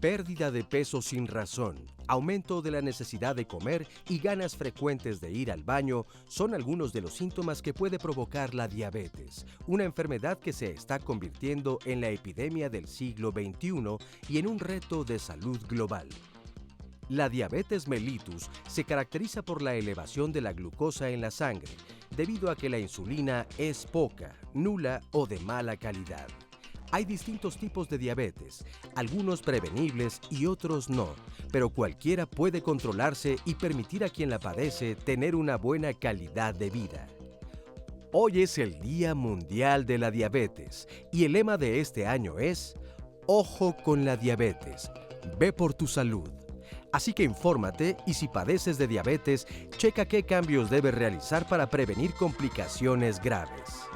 Pérdida de peso sin razón, aumento de la necesidad de comer y ganas frecuentes de ir al baño son algunos de los síntomas que puede provocar la diabetes, una enfermedad que se está convirtiendo en la epidemia del siglo XXI y en un reto de salud global. La diabetes mellitus se caracteriza por la elevación de la glucosa en la sangre, debido a que la insulina es poca, nula o de mala calidad. Hay distintos tipos de diabetes, algunos prevenibles y otros no, pero cualquiera puede controlarse y permitir a quien la padece tener una buena calidad de vida. Hoy es el Día Mundial de la Diabetes y el lema de este año es "Ojo con la diabetes, ve por tu salud". Así que infórmate y si padeces de diabetes, checa qué cambios debes realizar para prevenir complicaciones graves.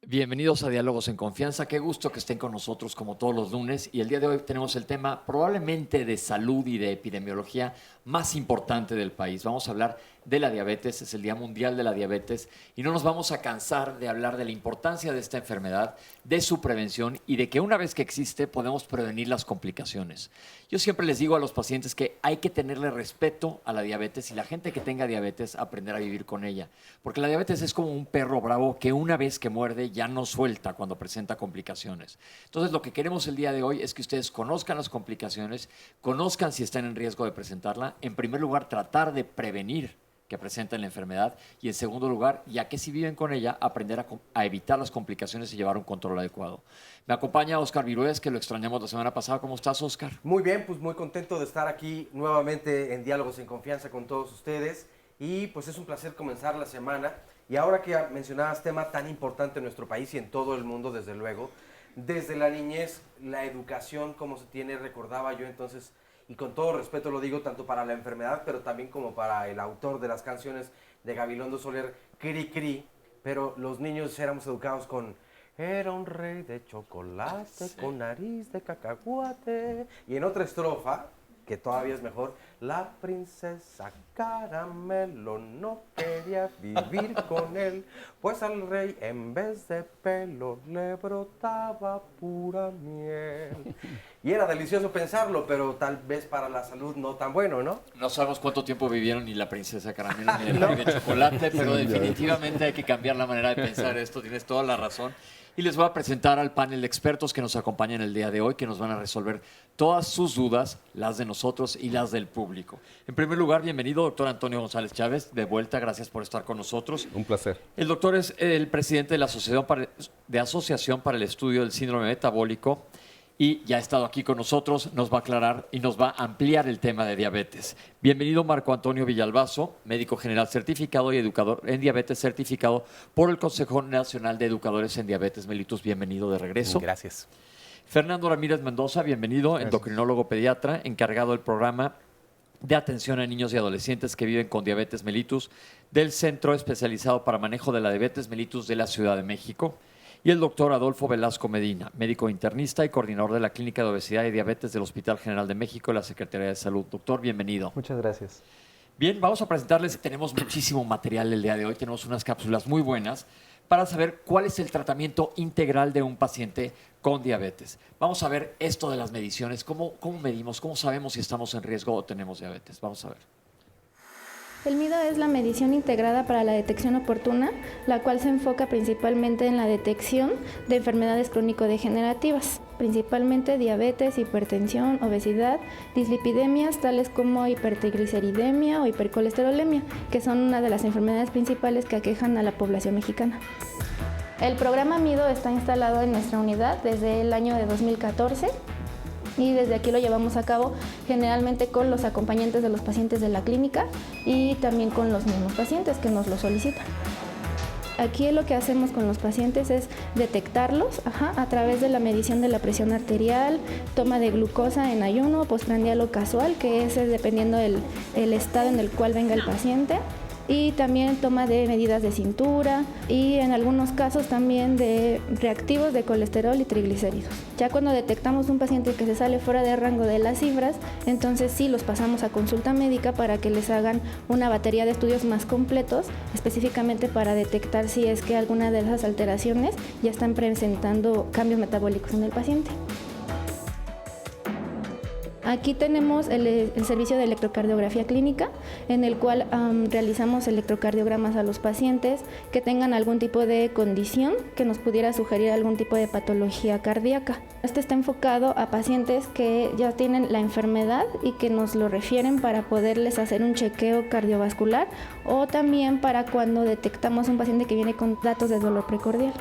Bienvenidos a Diálogos en Confianza. Qué gusto que estén con nosotros como todos los lunes. Y el día de hoy tenemos el tema probablemente de salud y de epidemiología más importante del país. Vamos a hablar de la diabetes, es el Día Mundial de la Diabetes y no nos vamos a cansar de hablar de la importancia de esta enfermedad, de su prevención y de que una vez que existe podemos prevenir las complicaciones. Yo siempre les digo a los pacientes que hay que tenerle respeto a la diabetes y la gente que tenga diabetes aprender a vivir con ella, porque la diabetes es como un perro bravo que una vez que muerde ya no suelta cuando presenta complicaciones. Entonces lo que queremos el día de hoy es que ustedes conozcan las complicaciones, conozcan si están en riesgo de presentarla, en primer lugar tratar de prevenir que presentan la enfermedad y en segundo lugar, ya que si viven con ella, aprender a evitar las complicaciones y llevar un control adecuado. Me acompaña Óscar Virués, que lo extrañamos la semana pasada. ¿Cómo estás, Óscar? Muy bien, pues muy contento de estar aquí nuevamente en Diálogos en Confianza con todos ustedes y pues es un placer comenzar la semana y ahora que mencionabas tema tan importante en nuestro país y en todo el mundo, desde luego, desde la niñez, la educación, como se tiene, recordaba yo entonces. Y con todo respeto lo digo tanto para la enfermedad, pero también como para el autor de las canciones de Gabilondo Soler, Cri Cri, pero los niños éramos educados con "Era un rey de chocolate, sí, con nariz de cacahuate". Y en otra estrofa, que todavía es mejor, "La princesa Caramelo no quería vivir con él, pues al rey en vez de pelo le brotaba pura miel". Y era delicioso pensarlo, pero tal vez para la salud no tan bueno, ¿no? No sabemos cuánto tiempo vivieron ni la princesa Caramelo ni el rey de chocolate, pero definitivamente hay que cambiar la manera de pensar esto, tienes toda la razón. Y les voy a presentar al panel de expertos que nos acompañan el día de hoy, que nos van a resolver todas sus dudas, las de nosotros y las del público. En primer lugar, bienvenido, doctor Antonio González Chávez, de vuelta, gracias por estar con nosotros. Un placer. El doctor es el presidente de la Asociación para el Estudio del Síndrome Metabólico y ya ha estado aquí con nosotros, nos va a aclarar y nos va a ampliar el tema de diabetes. Bienvenido Marco Antonio Villalbazo, médico general certificado y educador en diabetes certificado por el Consejo Nacional de Educadores en Diabetes Mellitus. Bienvenido de regreso. Gracias. Fernando Ramírez Mendoza, bienvenido, gracias. Endocrinólogo pediatra, encargado del programa de atención a niños y adolescentes que viven con diabetes mellitus del Centro Especializado para Manejo de la Diabetes Mellitus de la Ciudad de México. Y el doctor Adolfo Velasco Medina, médico internista y coordinador de la Clínica de Obesidad y Diabetes del Hospital General de México y la Secretaría de Salud. Doctor, bienvenido. Muchas gracias. Bien, vamos a presentarles, tenemos muchísimo material el día de hoy, tenemos unas cápsulas muy buenas para saber cuál es el tratamiento integral de un paciente con diabetes. Vamos a ver esto de las mediciones, cómo medimos, cómo sabemos si estamos en riesgo o tenemos diabetes. Vamos a ver. El MIDA es la medición integrada para la detección oportuna, la cual se enfoca principalmente en la detección de enfermedades crónico-degenerativas, principalmente diabetes, hipertensión, obesidad, dislipidemias tales como hipertrigliceridemia o hipercolesterolemia, que son una de las enfermedades principales que aquejan a la población mexicana. El programa MIDO está instalado en nuestra unidad desde el año de 2014. Y desde aquí lo llevamos a cabo generalmente con los acompañantes de los pacientes de la clínica y también con los mismos pacientes que nos lo solicitan. Aquí lo que hacemos con los pacientes es detectarlos a través de la medición de la presión arterial, toma de glucosa en ayuno, postprandial o casual, que es dependiendo del estado en el cual venga el paciente. Y también toma de medidas de cintura y en algunos casos también de reactivos de colesterol y triglicéridos. Ya cuando detectamos un paciente que se sale fuera de rango de las cifras, entonces sí los pasamos a consulta médica para que les hagan una batería de estudios más completos, específicamente para detectar si es que alguna de esas alteraciones ya están presentando cambios metabólicos en el paciente. Aquí tenemos el servicio de electrocardiografía clínica, en el cual realizamos electrocardiogramas a los pacientes que tengan algún tipo de condición que nos pudiera sugerir algún tipo de patología cardíaca. Este está enfocado a pacientes que ya tienen la enfermedad y que nos lo refieren para poderles hacer un chequeo cardiovascular o también para cuando detectamos un paciente que viene con datos de dolor precordial.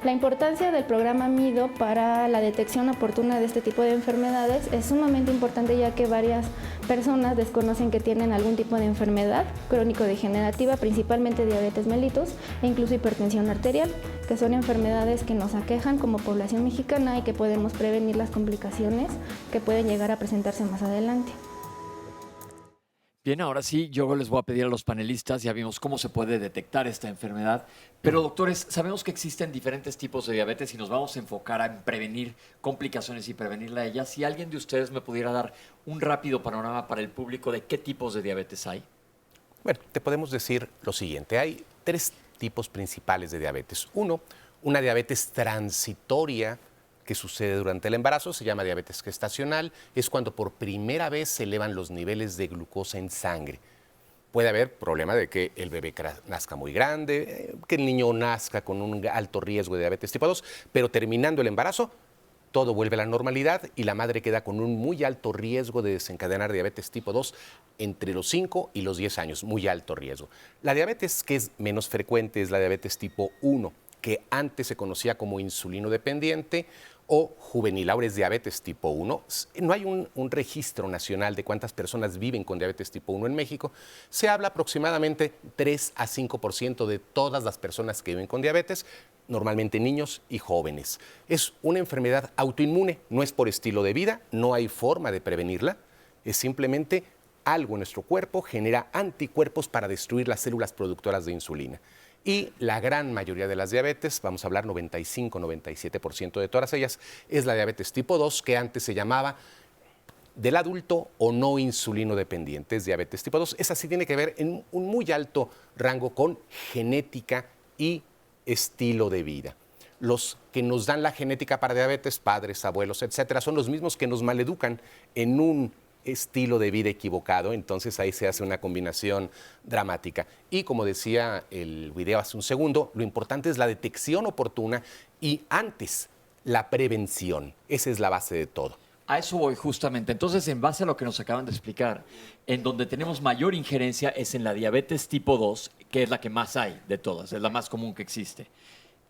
La importancia del programa MIDO para la detección oportuna de este tipo de enfermedades es sumamente importante, ya que varias personas desconocen que tienen algún tipo de enfermedad crónico-degenerativa, principalmente diabetes mellitus e incluso hipertensión arterial, que son enfermedades que nos aquejan como población mexicana y que podemos prevenir las complicaciones que pueden llegar a presentarse más adelante. Bien, ahora sí, yo les voy a pedir a los panelistas, ya vimos cómo se puede detectar esta enfermedad, pero doctores, sabemos que existen diferentes tipos de diabetes y nos vamos a enfocar en prevenir complicaciones y prevenirla a ellas. Si alguien de ustedes me pudiera dar un rápido panorama para el público de qué tipos de diabetes hay. Bueno, te podemos decir lo siguiente, hay 3 tipos principales de diabetes. Uno, una diabetes transitoria, que sucede durante el embarazo, se llama diabetes gestacional, es cuando por primera vez se elevan los niveles de glucosa en sangre. Puede haber problema de que el bebé nazca muy grande, que el niño nazca con un alto riesgo de diabetes tipo 2, pero terminando el embarazo, todo vuelve a la normalidad y la madre queda con un muy alto riesgo de desencadenar diabetes tipo 2 entre los 5 y los 10 años, muy alto riesgo. La diabetes que es menos frecuente es la diabetes tipo 1, que antes se conocía como insulino dependiente o juvenil, ahora es diabetes tipo 1. No hay un registro nacional de cuántas personas viven con diabetes tipo 1 en México. Se habla aproximadamente 3 a 5% de todas las personas que viven con diabetes, normalmente niños y jóvenes. Es una enfermedad autoinmune, no es por estilo de vida, no hay forma de prevenirla, es simplemente algo en nuestro cuerpo genera anticuerpos para destruir las células productoras de insulina. Y la gran mayoría de las diabetes, vamos a hablar 95-97% de todas ellas, es la diabetes tipo 2, que antes se llamaba del adulto o no insulino dependiente, es diabetes tipo 2. Esa sí tiene que ver en un muy alto rango con genética y estilo de vida. Los que nos dan la genética para diabetes, padres, abuelos, etcétera, son los mismos que nos maleducan en un estilo de vida equivocado, entonces ahí se hace una combinación dramática. Y como decía el video hace un segundo, lo importante es la detección oportuna y antes la prevención. Esa es la base de todo. A eso voy justamente. Entonces, en base a lo que nos acaban de explicar, en donde tenemos mayor injerencia es en la diabetes tipo 2, que es la que más hay de todas, es la más común que existe.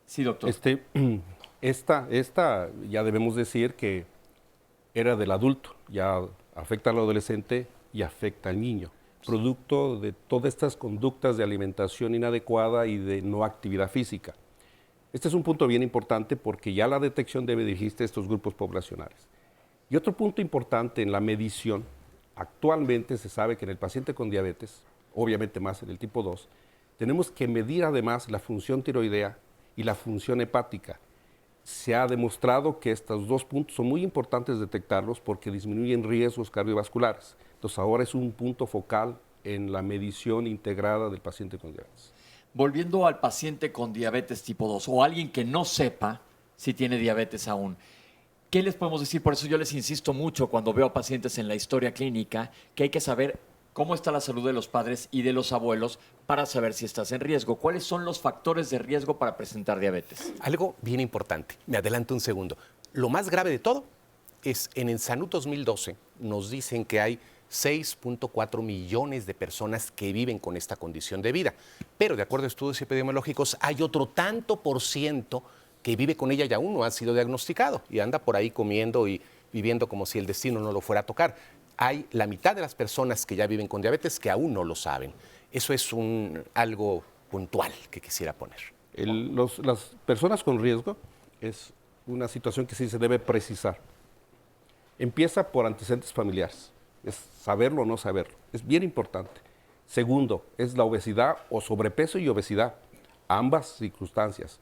Sí, doctor. Esta ya debemos decir que era del adulto, ya afecta al adolescente y afecta al niño, producto de todas estas conductas de alimentación inadecuada y de no actividad física. Este es un punto bien importante porque ya la detección debe dirigirse a estos grupos poblacionales. Y otro punto importante en la medición, actualmente se sabe que en el paciente con diabetes, obviamente más en el tipo 2, tenemos que medir además la función tiroidea y la función hepática. Se ha demostrado que estos 2 puntos son muy importantes detectarlos porque disminuyen riesgos cardiovasculares. Entonces ahora es un punto focal en la medición integrada del paciente con diabetes. Volviendo al paciente con diabetes tipo 2 o alguien que no sepa si tiene diabetes aún, ¿qué les podemos decir? Por eso yo les insisto mucho cuando veo a pacientes en la historia clínica que hay que saber cómo está la salud de los padres y de los abuelos para saber si estás en riesgo. ¿Cuáles son los factores de riesgo para presentar diabetes? Algo bien importante, me adelanto un segundo. Lo más grave de todo es en el SANUD 2012 nos dicen que hay 6.4 millones de personas que viven con esta condición de vida. Pero de acuerdo a estudios epidemiológicos hay otro tanto por ciento que vive con ella y aún no ha sido diagnosticado y anda por ahí comiendo y viviendo como si el destino no lo fuera a tocar. Hay la mitad de las personas que ya viven con diabetes que aún no lo saben. Eso es algo puntual que quisiera poner. Las personas con riesgo es una situación que sí se debe precisar. Empieza por antecedentes familiares, es saberlo o no saberlo, es bien importante. Segundo, es la obesidad o sobrepeso y obesidad, ambas circunstancias.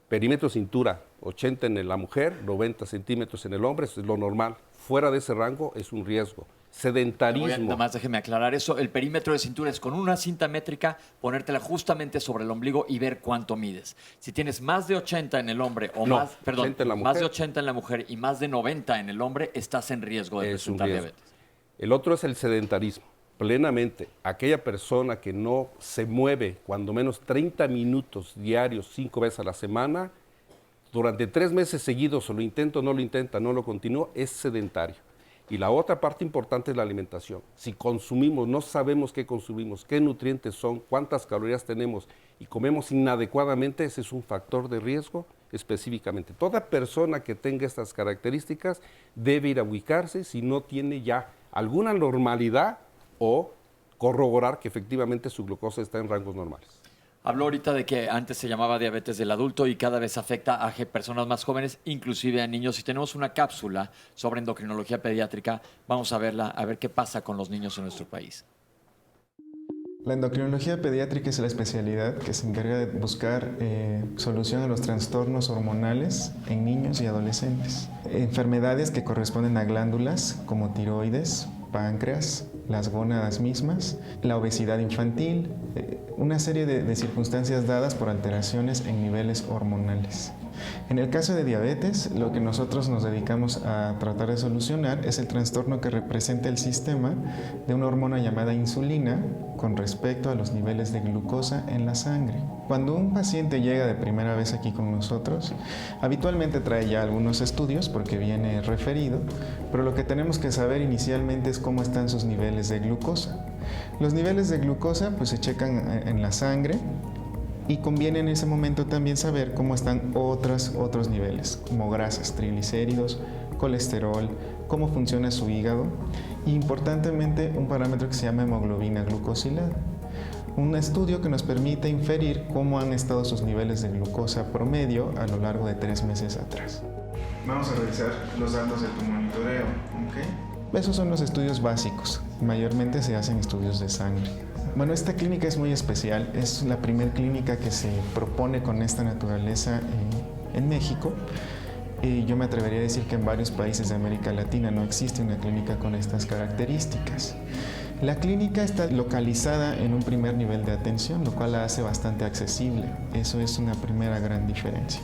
Perímetro cintura, 80 en la mujer, 90 centímetros en el hombre, eso es lo normal. Fuera de ese rango es un riesgo. Sedentarismo. Nada más déjeme aclarar eso. El perímetro de cintura es con una cinta métrica, ponértela justamente sobre el ombligo y ver cuánto mides. Si tienes más de 80 en el hombre o No, más, perdón, 80 en la más mujer. de 80 en la mujer y más de 90 en el hombre, estás en riesgo de Es un presentar riesgo. diabetes. El otro es el sedentarismo. Plenamente, aquella persona que no se mueve cuando menos 30 minutos diarios, 5 veces a la semana, durante 3 meses seguidos, o lo intenta o no lo intenta, no lo continúa, es sedentario. Y la otra parte importante es la alimentación. Si consumimos, no sabemos qué consumimos, qué nutrientes son, cuántas calorías tenemos y comemos inadecuadamente, ese es un factor de riesgo específicamente. Toda persona que tenga estas características debe ir a ubicarse si no tiene ya alguna normalidad o corroborar que efectivamente su glucosa está en rangos normales. Habló ahorita de que antes se llamaba diabetes del adulto y cada vez afecta a personas más jóvenes, inclusive a niños. Si tenemos una cápsula sobre endocrinología pediátrica, vamos a verla, a ver qué pasa con los niños en nuestro país. La endocrinología pediátrica es la especialidad que se encarga de buscar solución a los trastornos hormonales en niños y adolescentes. Enfermedades que corresponden a glándulas como tiroides, páncreas, las gónadas mismas, la obesidad infantil, una serie de circunstancias dadas por alteraciones en niveles hormonales. En el caso de diabetes, lo que nosotros nos dedicamos a tratar de solucionar es el trastorno que representa el sistema de una hormona llamada insulina con respecto a los niveles de glucosa en la sangre. Cuando un paciente llega de primera vez aquí con nosotros, habitualmente trae ya algunos estudios porque viene referido, pero lo que tenemos que saber inicialmente es cómo están sus niveles de glucosa. Los niveles de glucosa pues se checan en la sangre. Y conviene en ese momento también saber cómo están otros niveles, como grasas, triglicéridos, colesterol, cómo funciona su hígado y importantemente un parámetro que se llama hemoglobina glucosilada. Un estudio que nos permite inferir cómo han estado sus niveles de glucosa promedio a lo largo de 3 meses atrás. Vamos a revisar los datos de tu monitoreo, ¿ok? Esos son los estudios básicos. Mayormente se hacen estudios de sangre. Bueno, esta clínica es muy especial. Es la primera clínica que se propone con esta naturaleza en México. Y yo me atrevería a decir que en varios países de América Latina no existe una clínica con estas características. La clínica está localizada en un primer nivel de atención, lo cual la hace bastante accesible. Eso es una primera gran diferencia.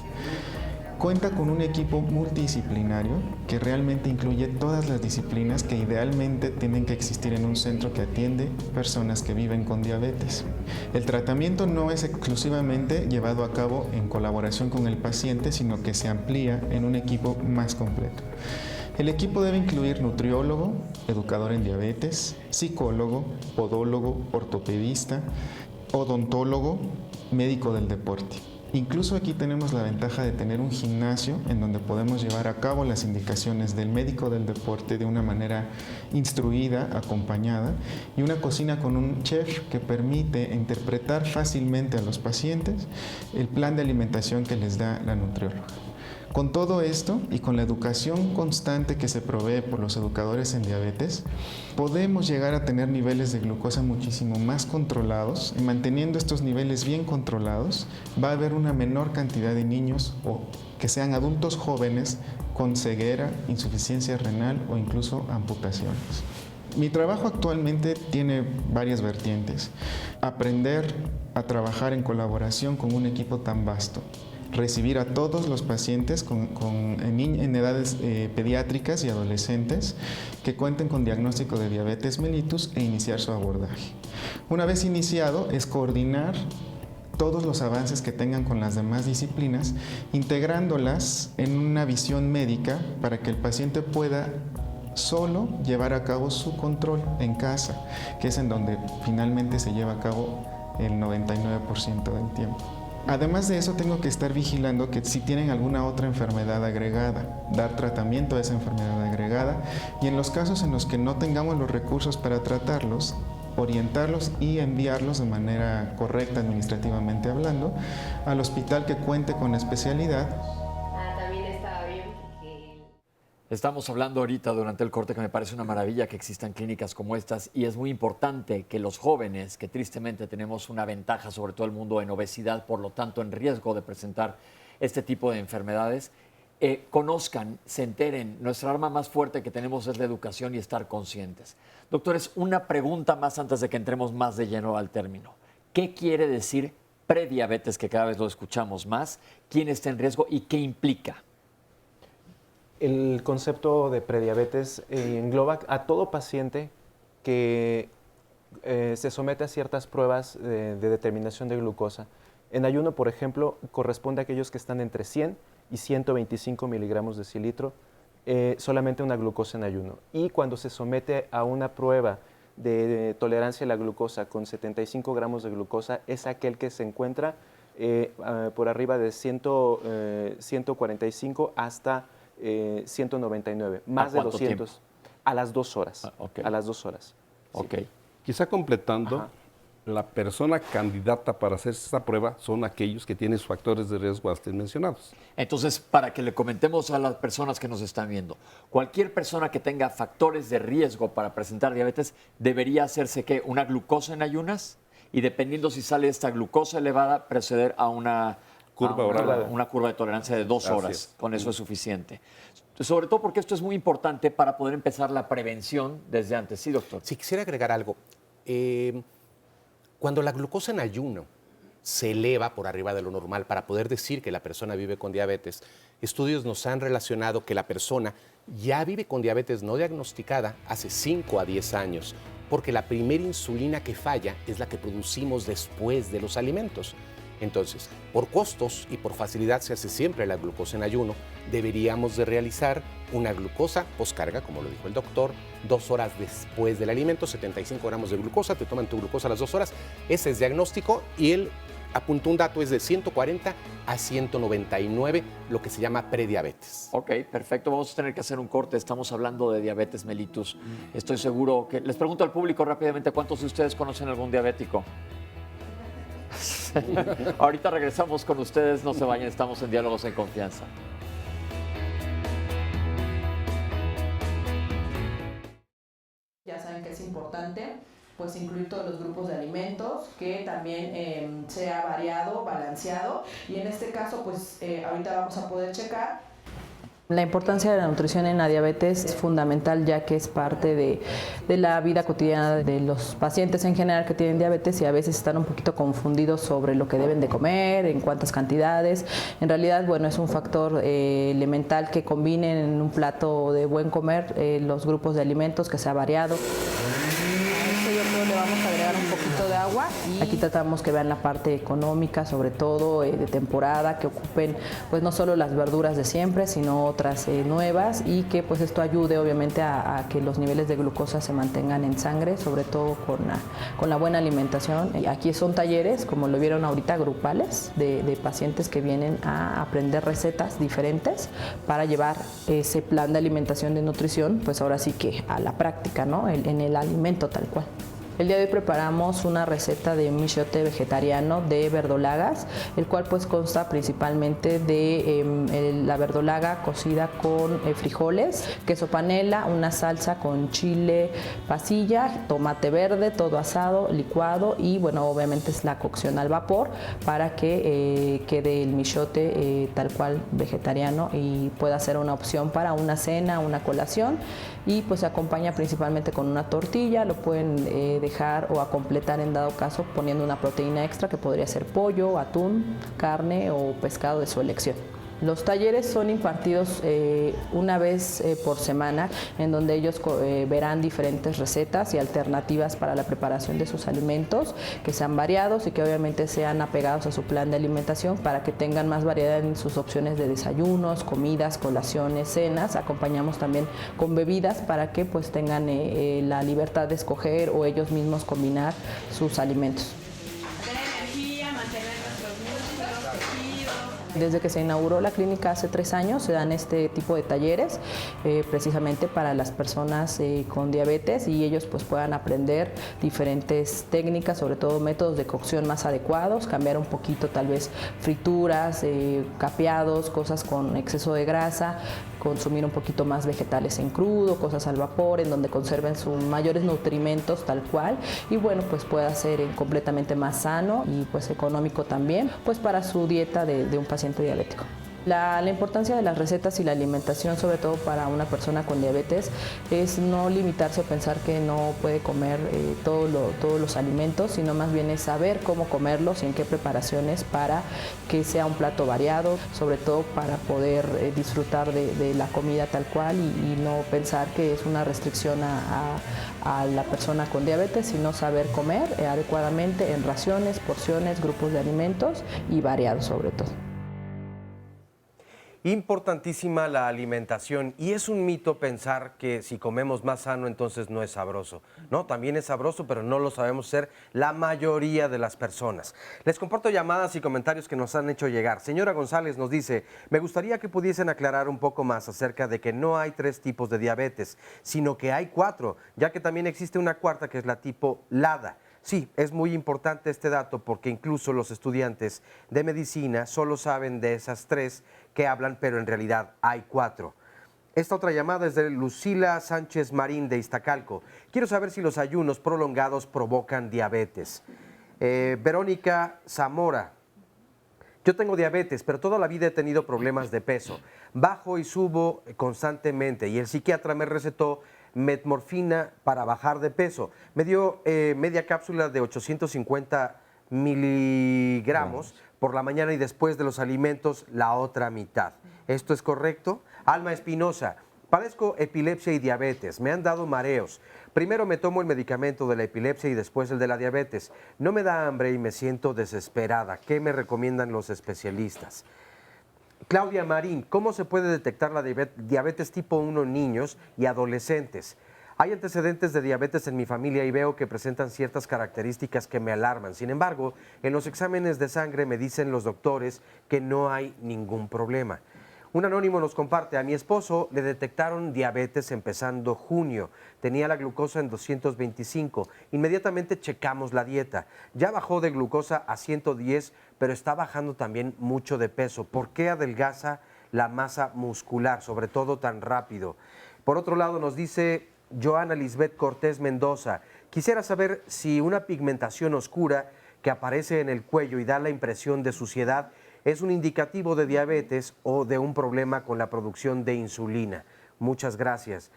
Cuenta con un equipo multidisciplinario que realmente incluye todas las disciplinas que idealmente tienen que existir en un centro que atiende personas que viven con diabetes. El tratamiento no es exclusivamente llevado a cabo en colaboración con el paciente, sino que se amplía en un equipo más completo. El equipo debe incluir nutriólogo, educador en diabetes, psicólogo, podólogo, ortopedista, odontólogo, médico del deporte. Incluso aquí tenemos la ventaja de tener un gimnasio en donde podemos llevar a cabo las indicaciones del médico del deporte de una manera instruida, acompañada, y una cocina con un chef que permite interpretar fácilmente a los pacientes el plan de alimentación que les da la nutrióloga. Con todo esto y con la educación constante que se provee por los educadores en diabetes, podemos llegar a tener niveles de glucosa muchísimo más controlados y manteniendo estos niveles bien controlados, va a haber una menor cantidad de niños o que sean adultos jóvenes con ceguera, insuficiencia renal o incluso amputaciones. Mi trabajo actualmente tiene varias vertientes. Aprender a trabajar en colaboración con un equipo tan vasto. Recibir a todos los pacientes en edades pediátricas y adolescentes que cuenten con diagnóstico de diabetes mellitus e iniciar su abordaje. Una vez iniciado, es coordinar todos los avances que tengan con las demás disciplinas, integrándolas en una visión médica para que el paciente pueda solo llevar a cabo su control en casa, que es en donde finalmente se lleva a cabo el 99% del tiempo. Además de eso, tengo que estar vigilando que si tienen alguna otra enfermedad agregada, dar tratamiento a esa enfermedad agregada y en los casos en los que no tengamos los recursos para tratarlos orientarlos y enviarlos de manera correcta, administrativamente hablando, al hospital que cuente con especialidad. También estaba bien porque... Estamos hablando ahorita durante el corte que me parece una maravilla que existan clínicas como estas y es muy importante que los jóvenes, que tristemente tenemos una ventaja sobre todo el mundo en obesidad, por lo tanto en riesgo de presentar este tipo de enfermedades, conozcan, se enteren. Nuestra arma más fuerte que tenemos es la educación y estar conscientes. Doctores, una pregunta más antes de que entremos más de lleno al término. ¿Qué quiere decir prediabetes, que cada vez lo escuchamos más? ¿Quién está en riesgo y qué implica? El concepto de prediabetes engloba a todo paciente que se somete a ciertas pruebas de determinación de glucosa. En ayuno, por ejemplo, corresponde a aquellos que están entre 100 y 125 miligramos de cilitro, solamente una glucosa en ayuno. Y cuando se somete a una prueba de tolerancia a la glucosa con 75 gramos de glucosa, es aquel que se encuentra por arriba de 145 hasta 199, más de 200, tiempo? A las 2 horas. Okay. A las 2 horas. Okay. Sí. Quizá completando, ajá, la persona candidata para hacer esta prueba son aquellos que tienen sus factores de riesgo antes mencionados. Entonces, para que le comentemos a las personas que nos están viendo, cualquier persona que tenga factores de riesgo para presentar diabetes, ¿debería hacerse qué? ¿Una glucosa en ayunas? Y dependiendo si sale esta glucosa elevada, proceder a una curva de tolerancia de 2 horas. Con eso es suficiente. Sobre todo porque esto es muy importante para poder empezar la prevención desde antes. Sí, doctor. Si quisiera agregar algo. Cuando la glucosa en ayuno se eleva por arriba de lo normal para poder decir que la persona vive con diabetes, estudios nos han relacionado que la persona ya vive con diabetes no diagnosticada hace 5 a 10 años, porque la primera insulina que falla es la que producimos después de los alimentos. Entonces, por costos y por facilidad se hace siempre la glucosa en ayuno, deberíamos de realizar una glucosa poscarga, como lo dijo el doctor, 2 horas después del alimento, 75 gramos de glucosa, te toman tu glucosa a las 2 horas, ese es diagnóstico y él apuntó un dato, es de 140 a 199, lo que se llama prediabetes. Ok, perfecto, vamos a tener que hacer un corte, estamos hablando de diabetes mellitus. Estoy seguro que, les pregunto al público rápidamente, ¿cuántos de ustedes conocen algún diabético? Ahorita regresamos con ustedes, no se vayan, estamos en Diálogos en Confianza. Ya saben que es importante pues incluir todos los grupos de alimentos, que también sea variado, balanceado, y en este caso pues ahorita vamos a poder checar. La importancia de la nutrición en la diabetes es fundamental, ya que es parte de la vida cotidiana de los pacientes en general que tienen diabetes y a veces están un poquito confundidos sobre lo que deben de comer, en cuántas cantidades. En realidad, bueno, es un factor elemental que combinen en un plato de buen comer los grupos de alimentos, que sea variado. Le vamos a agregar un poquito de agua y aquí tratamos que vean la parte económica, sobre todo de temporada, que ocupen pues no solo las verduras de siempre, sino otras nuevas, y que pues esto ayude obviamente a que los niveles de glucosa se mantengan en sangre, sobre todo con la buena alimentación. Y aquí son talleres, como lo vieron ahorita, grupales de pacientes que vienen a aprender recetas diferentes para llevar ese plan de alimentación, de nutrición, pues ahora sí que a la práctica, ¿no? En el alimento tal cual. El día de hoy preparamos una receta de michote vegetariano de verdolagas, el cual pues consta principalmente de la verdolaga cocida con frijoles, queso panela, una salsa con chile pasilla, tomate verde, todo asado, licuado, y bueno, obviamente es la cocción al vapor para que quede el michote tal cual vegetariano y pueda ser una opción para una cena, una colación, y pues se acompaña principalmente con una tortilla. Lo pueden dejar o a completar en dado caso poniendo una proteína extra, que podría ser pollo, atún, carne o pescado de su elección. Los talleres son impartidos una vez por semana, en donde ellos verán diferentes recetas y alternativas para la preparación de sus alimentos, que sean variados y que obviamente sean apegados a su plan de alimentación, para que tengan más variedad en sus opciones de desayunos, comidas, colaciones, cenas. Acompañamos también con bebidas para que pues tengan la libertad de escoger o ellos mismos combinar sus alimentos. Tener energía, mantener nuestros músculos, tejidos. Desde que se inauguró la clínica hace 3 años se dan este tipo de talleres precisamente para las personas con diabetes y ellos pues puedan aprender diferentes técnicas, sobre todo métodos de cocción más adecuados, cambiar un poquito tal vez frituras, capeados, cosas con exceso de grasa, consumir un poquito más vegetales en crudo, cosas al vapor, en donde conserven sus mayores nutrimentos tal cual y bueno, pues pueda ser completamente más sano y pues económico también, pues para su dieta de un paciente diabético. La importancia de las recetas y la alimentación, sobre todo para una persona con diabetes, es no limitarse a pensar que no puede comer todos los alimentos, sino más bien es saber cómo comerlos y en qué preparaciones para que sea un plato variado, sobre todo para poder disfrutar de la comida tal cual y no pensar que es una restricción a la persona con diabetes, sino saber comer adecuadamente en raciones, porciones, grupos de alimentos y variados sobre todo. Importantísima la alimentación y es un mito pensar que si comemos más sano entonces no es sabroso. No, también es sabroso, pero no lo sabemos ser la mayoría de las personas. Les comparto llamadas y comentarios que nos han hecho llegar. Señora González nos dice, me gustaría que pudiesen aclarar un poco más acerca de que no hay 3 tipos de diabetes, sino que hay 4, ya que también existe una cuarta que es la tipo LADA. Sí, es muy importante este dato porque incluso los estudiantes de medicina solo saben de esas 3 que hablan, pero en realidad hay 4. Esta otra llamada es de Lucila Sánchez Marín de Iztacalco. Quiero saber si los ayunos prolongados provocan diabetes. Verónica Zamora. Yo tengo diabetes, pero toda la vida he tenido problemas de peso. Bajo y subo constantemente y el psiquiatra me recetó metmorfina para bajar de peso. Me dio media cápsula de 850 miligramos por la mañana y después de los alimentos la otra mitad. ¿Esto es correcto? Alma Espinosa, padezco epilepsia y diabetes. Me han dado mareos. Primero me tomo el medicamento de la epilepsia y después el de la diabetes. No me da hambre y me siento desesperada. ¿Qué me recomiendan los especialistas? Claudia Marín, ¿cómo se puede detectar la diabetes tipo 1 en niños y adolescentes? Hay antecedentes de diabetes en mi familia y veo que presentan ciertas características que me alarman. Sin embargo, en los exámenes de sangre me dicen los doctores que no hay ningún problema. Un anónimo nos comparte, a mi esposo le detectaron diabetes empezando junio. Tenía la glucosa en 225. Inmediatamente checamos la dieta. Ya bajó de glucosa a 110, pero está bajando también mucho de peso. ¿Por qué adelgaza la masa muscular, sobre todo tan rápido? Por otro lado, nos dice Joana Lisbeth Cortés Mendoza, quisiera saber si una pigmentación oscura que aparece en el cuello y da la impresión de suciedad es un indicativo de diabetes o de un problema con la producción de insulina. Muchas gracias.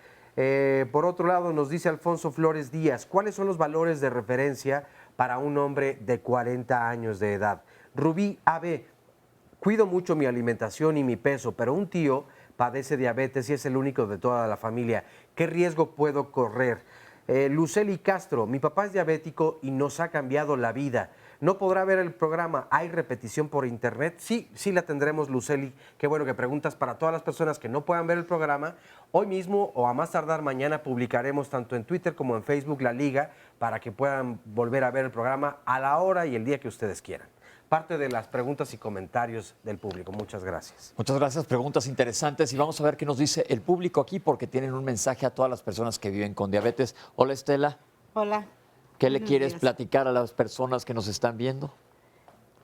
Por otro lado, nos dice Alfonso Flores Díaz, ¿cuáles son los valores de referencia para un hombre de 40 años de edad? Rubí AB, cuido mucho mi alimentación y mi peso, pero un tío padece diabetes y es el único de toda la familia. ¿Qué riesgo puedo correr? Luceli Castro, mi papá es diabético y nos ha cambiado la vida. ¿No podrá ver el programa? ¿Hay repetición por internet? Sí, sí la tendremos, Luceli. Qué bueno que preguntas. Para todas las personas que no puedan ver el programa, hoy mismo o a más tardar mañana publicaremos tanto en Twitter como en Facebook la liga para que puedan volver a ver el programa a la hora y el día que ustedes quieran. Parte de las preguntas y comentarios del público. Muchas gracias. Muchas gracias, preguntas interesantes y vamos a ver qué nos dice el público aquí porque tienen un mensaje a todas las personas que viven con diabetes. Hola, Estela. Hola. ¿Qué le quieres platicar a las personas que nos están viendo?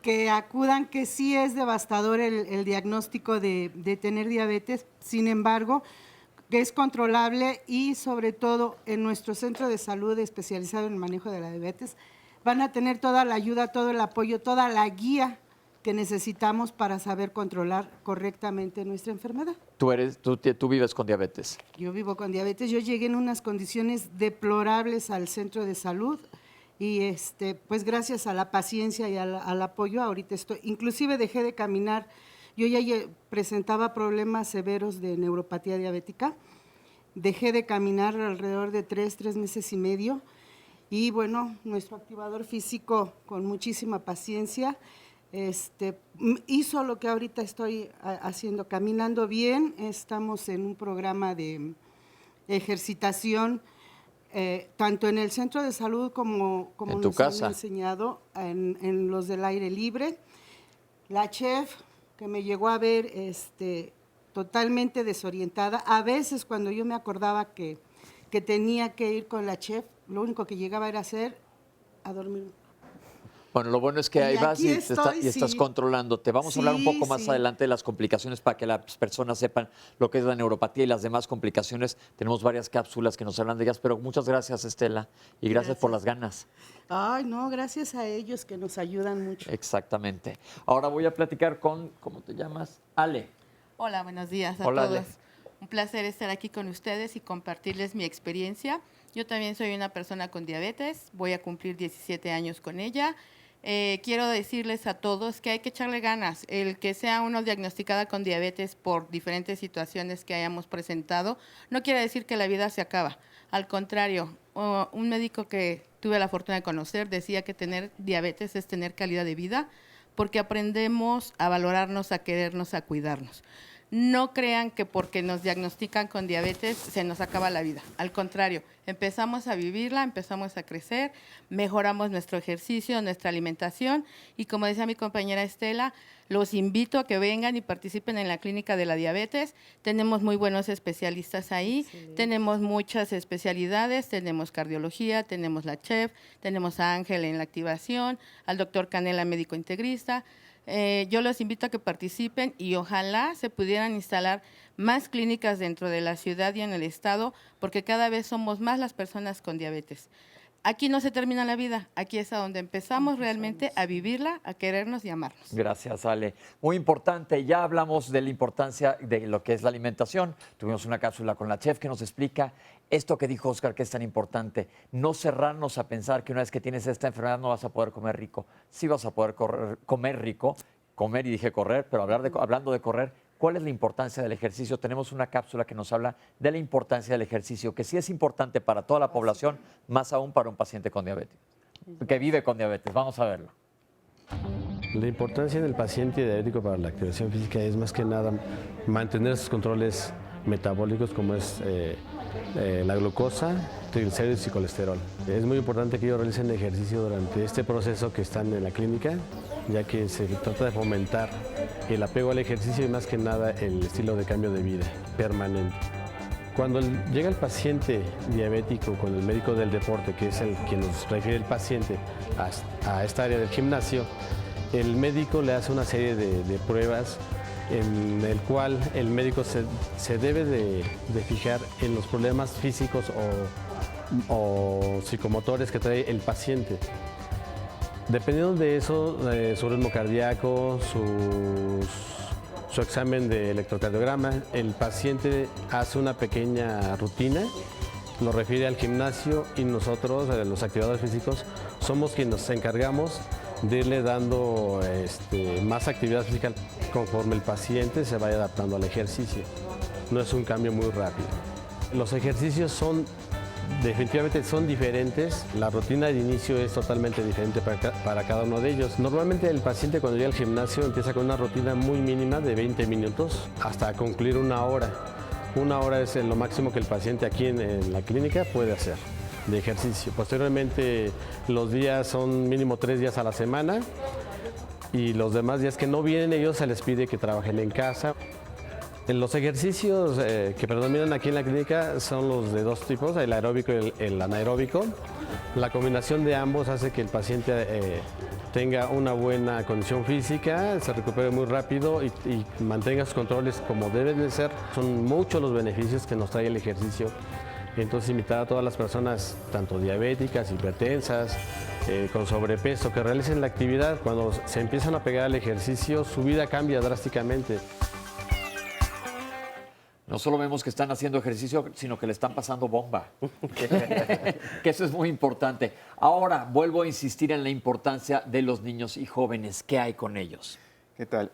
Que acudan, que sí es devastador el diagnóstico de tener diabetes, sin embargo, que es controlable y sobre todo en nuestro centro de salud especializado en el manejo de la diabetes, van a tener toda la ayuda, todo el apoyo, toda la guía que necesitamos para saber controlar correctamente nuestra enfermedad. Tú vives con diabetes. Yo vivo con diabetes, yo llegué en unas condiciones deplorables al centro de salud y pues gracias a la paciencia y al apoyo ahorita estoy, inclusive dejé de caminar, yo ya presentaba problemas severos de neuropatía diabética, dejé de caminar alrededor de 3 meses y medio y bueno, nuestro activador físico con muchísima paciencia hizo lo que ahorita estoy haciendo, caminando bien, estamos en un programa de ejercitación, tanto en el centro de salud como en tu nos casa han enseñado en los del aire libre. La chef que me llegó a ver totalmente desorientada. A veces cuando yo me acordaba que tenía que ir con la chef, lo único que llegaba era a dormir. Bueno, lo bueno es que ahí vas y estás sí. controlándote. Vamos a hablar un poco más adelante de las complicaciones para que las personas sepan lo que es la neuropatía y las demás complicaciones. Tenemos varias cápsulas que nos hablan de ellas, pero muchas gracias, Estela, y gracias por las ganas. Ay, no, gracias a ellos que nos ayudan mucho. Exactamente. Ahora voy a platicar con, ¿cómo te llamas? Ale. Hola, buenos días a Hola, todos. Ale. Un placer estar aquí con ustedes y compartirles mi experiencia. Yo también soy una persona con diabetes, voy a cumplir 17 años con ella. Quiero decirles a todos que hay que echarle ganas. El que sea uno diagnosticada con diabetes por diferentes situaciones que hayamos presentado, no quiere decir que la vida se acaba. Al contrario, un médico que tuve la fortuna de conocer decía que tener diabetes es tener calidad de vida, porque aprendemos a valorarnos, a querernos, a cuidarnos. No crean que porque nos diagnostican con diabetes se nos acaba la vida. Al contrario, empezamos a vivirla, empezamos a crecer, mejoramos nuestro ejercicio, nuestra alimentación y como decía mi compañera Estela, los invito a que vengan y participen en la clínica de la diabetes. Tenemos muy buenos especialistas ahí, tenemos muchas especialidades, tenemos cardiología, tenemos la chef, tenemos a Ángel en la activación, al doctor Canela, médico integrista. Yo los invito a que participen y ojalá se pudieran instalar más clínicas dentro de la ciudad y en el estado, porque cada vez somos más las personas con diabetes. Aquí no se termina la vida, aquí es a donde empezamos realmente a vivirla, a querernos y amarnos. Gracias, Ale. Muy importante, ya hablamos de la importancia de lo que es la alimentación. Tuvimos una cápsula con la chef que nos explica esto que dijo Oscar, que es tan importante. No cerrarnos a pensar que una vez que tienes esta enfermedad no vas a poder comer rico. Sí vas a poder comer rico, comer y dije correr, pero hablando de correr, ¿cuál es la importancia del ejercicio? Tenemos una cápsula que nos habla de la importancia del ejercicio, que sí es importante para toda la población, más aún para un paciente con diabetes, que vive con diabetes. Vamos a verlo. La importancia del paciente diabético para la activación física es más que nada mantener sus controles metabólicos como es la glucosa, triglicéridos y colesterol. Es muy importante que ellos realicen ejercicio durante este proceso que están en la clínica, ya que se trata de fomentar el apego al ejercicio y más que nada el estilo de cambio de vida permanente. Cuando llega el paciente diabético con el médico del deporte, que es el que nos refiere el paciente a esta área del gimnasio, el médico le hace una serie de pruebas en el cual el médico se debe de fijar en los problemas físicos o psicomotores que trae el paciente. Dependiendo de eso, su ritmo cardíaco, su examen de electrocardiograma, el paciente hace una pequeña rutina, lo refiere al gimnasio y nosotros, los activadores físicos, somos quienes nos encargamos de irle dando más actividad física conforme el paciente se vaya adaptando al ejercicio. No es un cambio muy rápido. Los ejercicios definitivamente son diferentes, la rutina de inicio es totalmente diferente para cada uno de ellos. Normalmente el paciente cuando llega al gimnasio empieza con una rutina muy mínima de 20 minutos hasta concluir una hora. Una hora es lo máximo que el paciente aquí en la clínica puede hacer de ejercicio. Posteriormente los días son mínimo 3 días a la semana y los demás días que no vienen ellos se les pide que trabajen en casa. Los ejercicios que predominan aquí en la clínica son los de dos tipos, el aeróbico y el anaeróbico. La combinación de ambos hace que el paciente tenga una buena condición física, se recupere muy rápido y mantenga sus controles como deben de ser. Son muchos los beneficios que nos trae el ejercicio. Entonces invitar a todas las personas, tanto diabéticas, hipertensas, con sobrepeso, que realicen la actividad. Cuando se empiezan a pegar al ejercicio, su vida cambia drásticamente. No solo vemos que están haciendo ejercicio, sino que le están pasando bomba. Que eso es muy importante. Ahora, vuelvo a insistir en la importancia de los niños y jóvenes. ¿Qué hay con ellos? ¿Qué tal?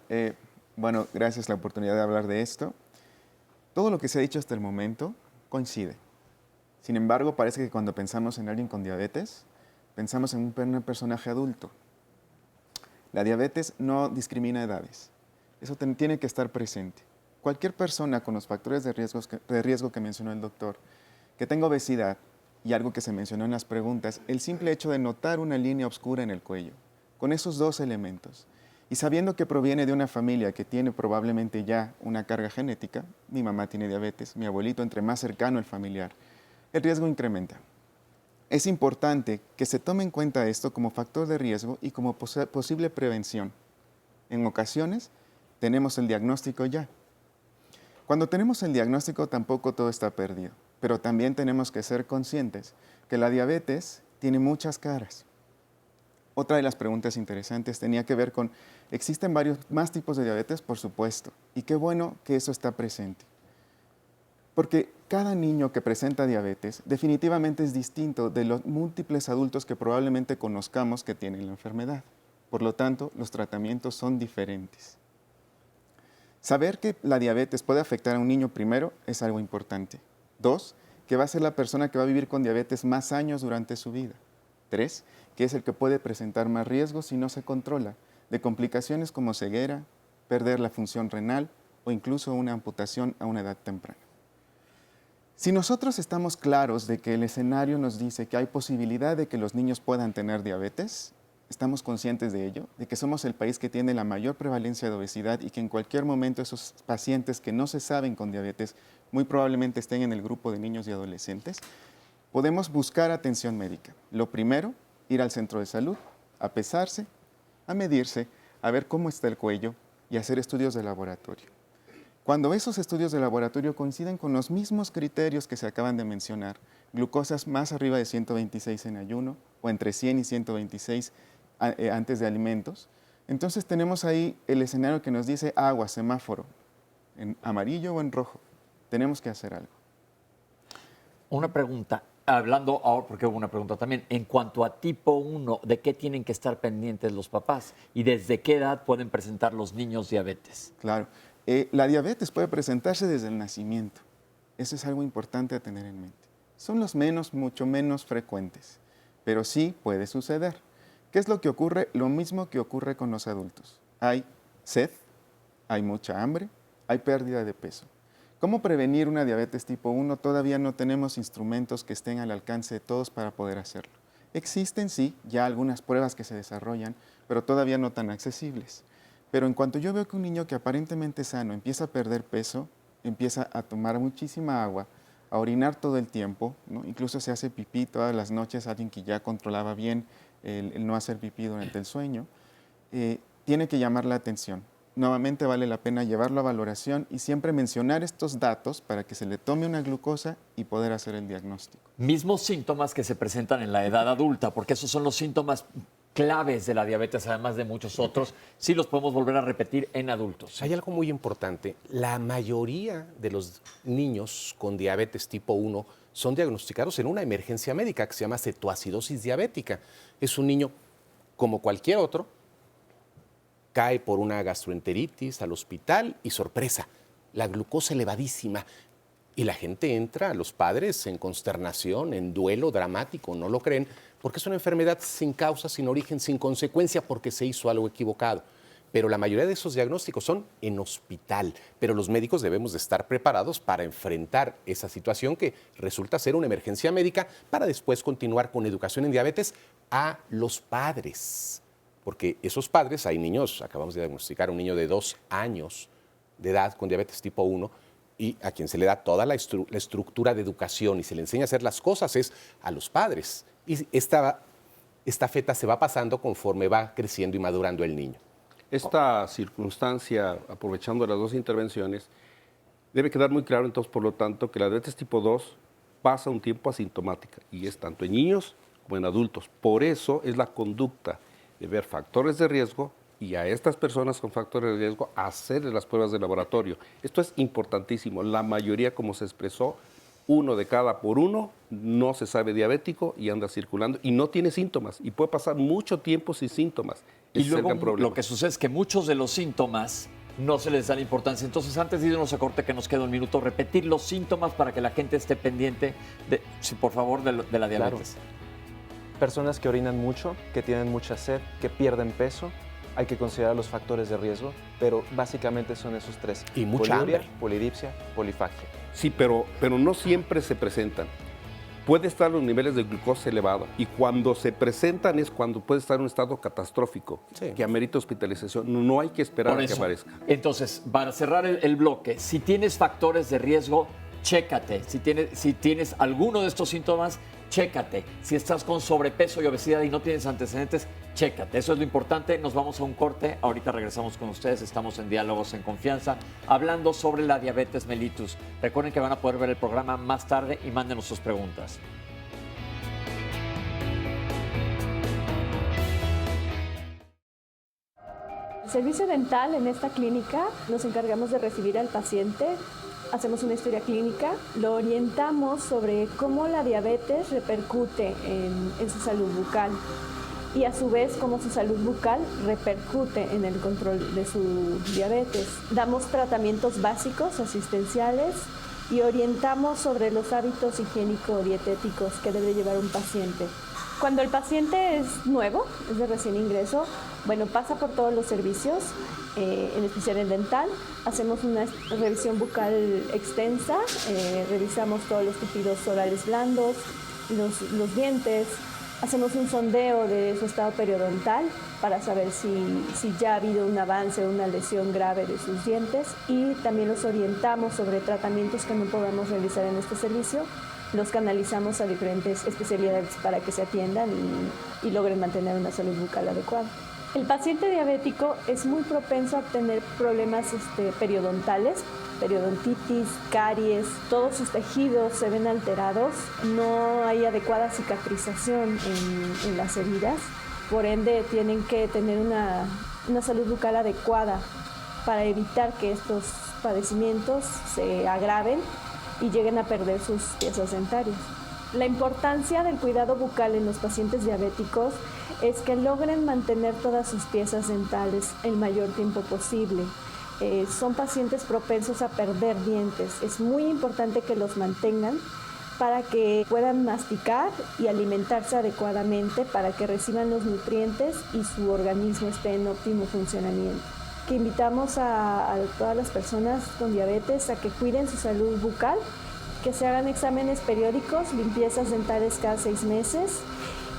Bueno, gracias por la oportunidad de hablar de esto. Todo lo que se ha dicho hasta el momento coincide. Sin embargo, parece que cuando pensamos en alguien con diabetes, pensamos en un personaje adulto. La diabetes no discrimina edades. Eso tiene que estar presente. Cualquier persona con los factores de riesgo que mencionó el doctor, que tenga obesidad y algo que se mencionó en las preguntas, el simple hecho de notar una línea oscura en el cuello, con esos dos elementos, Y sabiendo que proviene de una familia que tiene probablemente ya una carga genética, mi mamá tiene diabetes, mi abuelito, entre más cercano el familiar, el riesgo incrementa. Es importante que se tome en cuenta esto como factor de riesgo y como posible prevención. En ocasiones tenemos el diagnóstico ya. Cuando tenemos el diagnóstico tampoco todo está perdido, pero también tenemos que ser conscientes que la diabetes tiene muchas caras. Otra de las preguntas interesantes tenía que ver con, ¿existen varios más tipos de diabetes? Por supuesto, y qué bueno que eso está presente. Porque cada niño que presenta diabetes definitivamente es distinto de los múltiples adultos que probablemente conozcamos que tienen la enfermedad. Por lo tanto, los tratamientos son diferentes. Saber que la diabetes puede afectar a un niño primero es algo importante. 2, que va a ser la persona que va a vivir con diabetes más años durante su vida. 3, que es el que puede presentar más riesgos si no se controla, de complicaciones como ceguera, perder la función renal o incluso una amputación a una edad temprana. Si nosotros estamos claros de que el escenario nos dice que hay posibilidad de que los niños puedan tener diabetes, estamos conscientes de ello, de que somos el país que tiene la mayor prevalencia de obesidad y que en cualquier momento esos pacientes que no se saben con diabetes muy probablemente estén en el grupo de niños y adolescentes, podemos buscar atención médica. Lo primero, ir al centro de salud, a pesarse, a medirse, a ver cómo está el cuello y hacer estudios de laboratorio. Cuando esos estudios de laboratorio coinciden con los mismos criterios que se acaban de mencionar, glucosas más arriba de 126 en ayuno o entre 100 y 126 antes de alimentos, entonces tenemos ahí el escenario que nos dice agua, semáforo, en amarillo o en rojo. Tenemos que hacer algo. Una pregunta, hablando ahora, porque hubo una pregunta también, en cuanto a tipo 1, ¿de qué tienen que estar pendientes los papás? ¿Y desde qué edad pueden presentar los niños diabetes? Claro, la diabetes puede presentarse desde el nacimiento. Eso es algo importante a tener en mente. Son los mucho menos frecuentes, pero sí puede suceder. ¿Qué es lo que ocurre? Lo mismo que ocurre con los adultos. Hay sed, hay mucha hambre, hay pérdida de peso. ¿Cómo prevenir una diabetes tipo 1? Todavía no tenemos instrumentos que estén al alcance de todos para poder hacerlo. Existen, sí, ya algunas pruebas que se desarrollan, pero todavía no tan accesibles. Pero en cuanto yo veo que un niño que aparentemente es sano empieza a perder peso, empieza a tomar muchísima agua, a orinar todo el tiempo, ¿no? Incluso se hace pipí todas las noches, alguien que ya controlaba bien el no hacer pipí durante el sueño, tiene que llamar la atención. Nuevamente vale la pena llevarlo a valoración y siempre mencionar estos datos para que se le tome una glucosa y poder hacer el diagnóstico. Mismos síntomas que se presentan en la edad adulta, porque esos son los síntomas claves de la diabetes, además de muchos otros, sí los podemos volver a repetir en adultos. Hay algo muy importante. La mayoría de los niños con diabetes tipo 1 son diagnosticados en una emergencia médica que se llama cetoacidosis diabética. Es un niño como cualquier otro, cae por una gastroenteritis al hospital y sorpresa, la glucosa elevadísima. Y la gente entra, los padres, en consternación, en duelo dramático, no lo creen, porque es una enfermedad sin causa, sin origen, sin consecuencia, porque se hizo algo equivocado. Pero la mayoría de esos diagnósticos son en hospital. Pero los médicos debemos de estar preparados para enfrentar esa situación que resulta ser una emergencia médica para después continuar con educación en diabetes a los padres. Porque esos padres, hay niños, acabamos de diagnosticar a un niño de 2 años de edad con diabetes tipo 1, y a quien se le da toda la estructura de educación y se le enseña a hacer las cosas es a los padres. Y esta feta se va pasando conforme va creciendo y madurando el niño. Esta circunstancia, aprovechando las dos intervenciones, debe quedar muy claro entonces, por lo tanto, que la diabetes tipo 2 pasa un tiempo asintomática y es tanto en niños como en adultos. Por eso es la conducta de ver factores de riesgo y a estas personas con factores de riesgo hacerles las pruebas de laboratorio. Esto es importantísimo. La mayoría, como se expresó, 1 de cada por 1 no se sabe diabético y anda circulando y no tiene síntomas y puede pasar mucho tiempo sin síntomas. Y luego lo que sucede es que muchos de los síntomas no se les da la importancia. Entonces, antes de irnos a corte, que nos queda un minuto, repetir los síntomas para que la gente esté pendiente, por favor, de la diabetes. Claro. Personas que orinan mucho, que tienen mucha sed, que pierden peso, hay que considerar los factores de riesgo, pero básicamente son esos 3. Y mucha poliuria, hambre. polidipsia, polifagia. Sí, pero no siempre se presentan. puede estar en los niveles de glucosa elevada y cuando se presentan es cuando puede estar en un estado catastrófico, que amerita hospitalización. No hay que esperar a que aparezca. Entonces, para cerrar el bloque, si tienes factores de riesgo, chécate. Si tienes alguno de estos síntomas, chécate. Si estás con sobrepeso y obesidad y no tienes antecedentes, chécate. Eso es lo importante. Nos vamos a un corte. Ahorita regresamos con ustedes. Estamos en Diálogos en Confianza, hablando sobre la diabetes mellitus. Recuerden que van a poder ver el programa más tarde y mándenos sus preguntas. El servicio dental en esta clínica nos encargamos de recibir al paciente. Hacemos una historia clínica, lo orientamos sobre cómo la diabetes repercute en su salud bucal y a su vez cómo su salud bucal repercute en el control de su diabetes. Damos tratamientos básicos, asistenciales y orientamos sobre los hábitos higiénico-dietéticos que debe llevar un paciente. Cuando el paciente es nuevo, es de recién ingreso, bueno, pasa por todos los servicios, en especial el dental. Hacemos una revisión bucal extensa, revisamos todos los tejidos orales blandos, los dientes, hacemos un sondeo de su estado periodontal para saber si ya ha habido un avance o una lesión grave de sus dientes y también los orientamos sobre tratamientos que no podamos realizar en este servicio. Los canalizamos a diferentes especialidades para que se atiendan y logren mantener una salud bucal adecuada. El paciente diabético es muy propenso a tener problemas periodontales, periodontitis, caries, todos sus tejidos se ven alterados, no hay adecuada cicatrización en las heridas, por ende tienen que tener una salud bucal adecuada para evitar que estos padecimientos se agraven y lleguen a perder sus piezas dentarias. La importancia del cuidado bucal en los pacientes diabéticos es que logren mantener todas sus piezas dentales el mayor tiempo posible. Son pacientes propensos a perder dientes. Es muy importante que los mantengan para que puedan masticar y alimentarse adecuadamente, para que reciban los nutrientes y su organismo esté en óptimo funcionamiento. Que invitamos a todas las personas con diabetes a que cuiden su salud bucal, que se hagan exámenes periódicos, limpiezas dentales cada 6 meses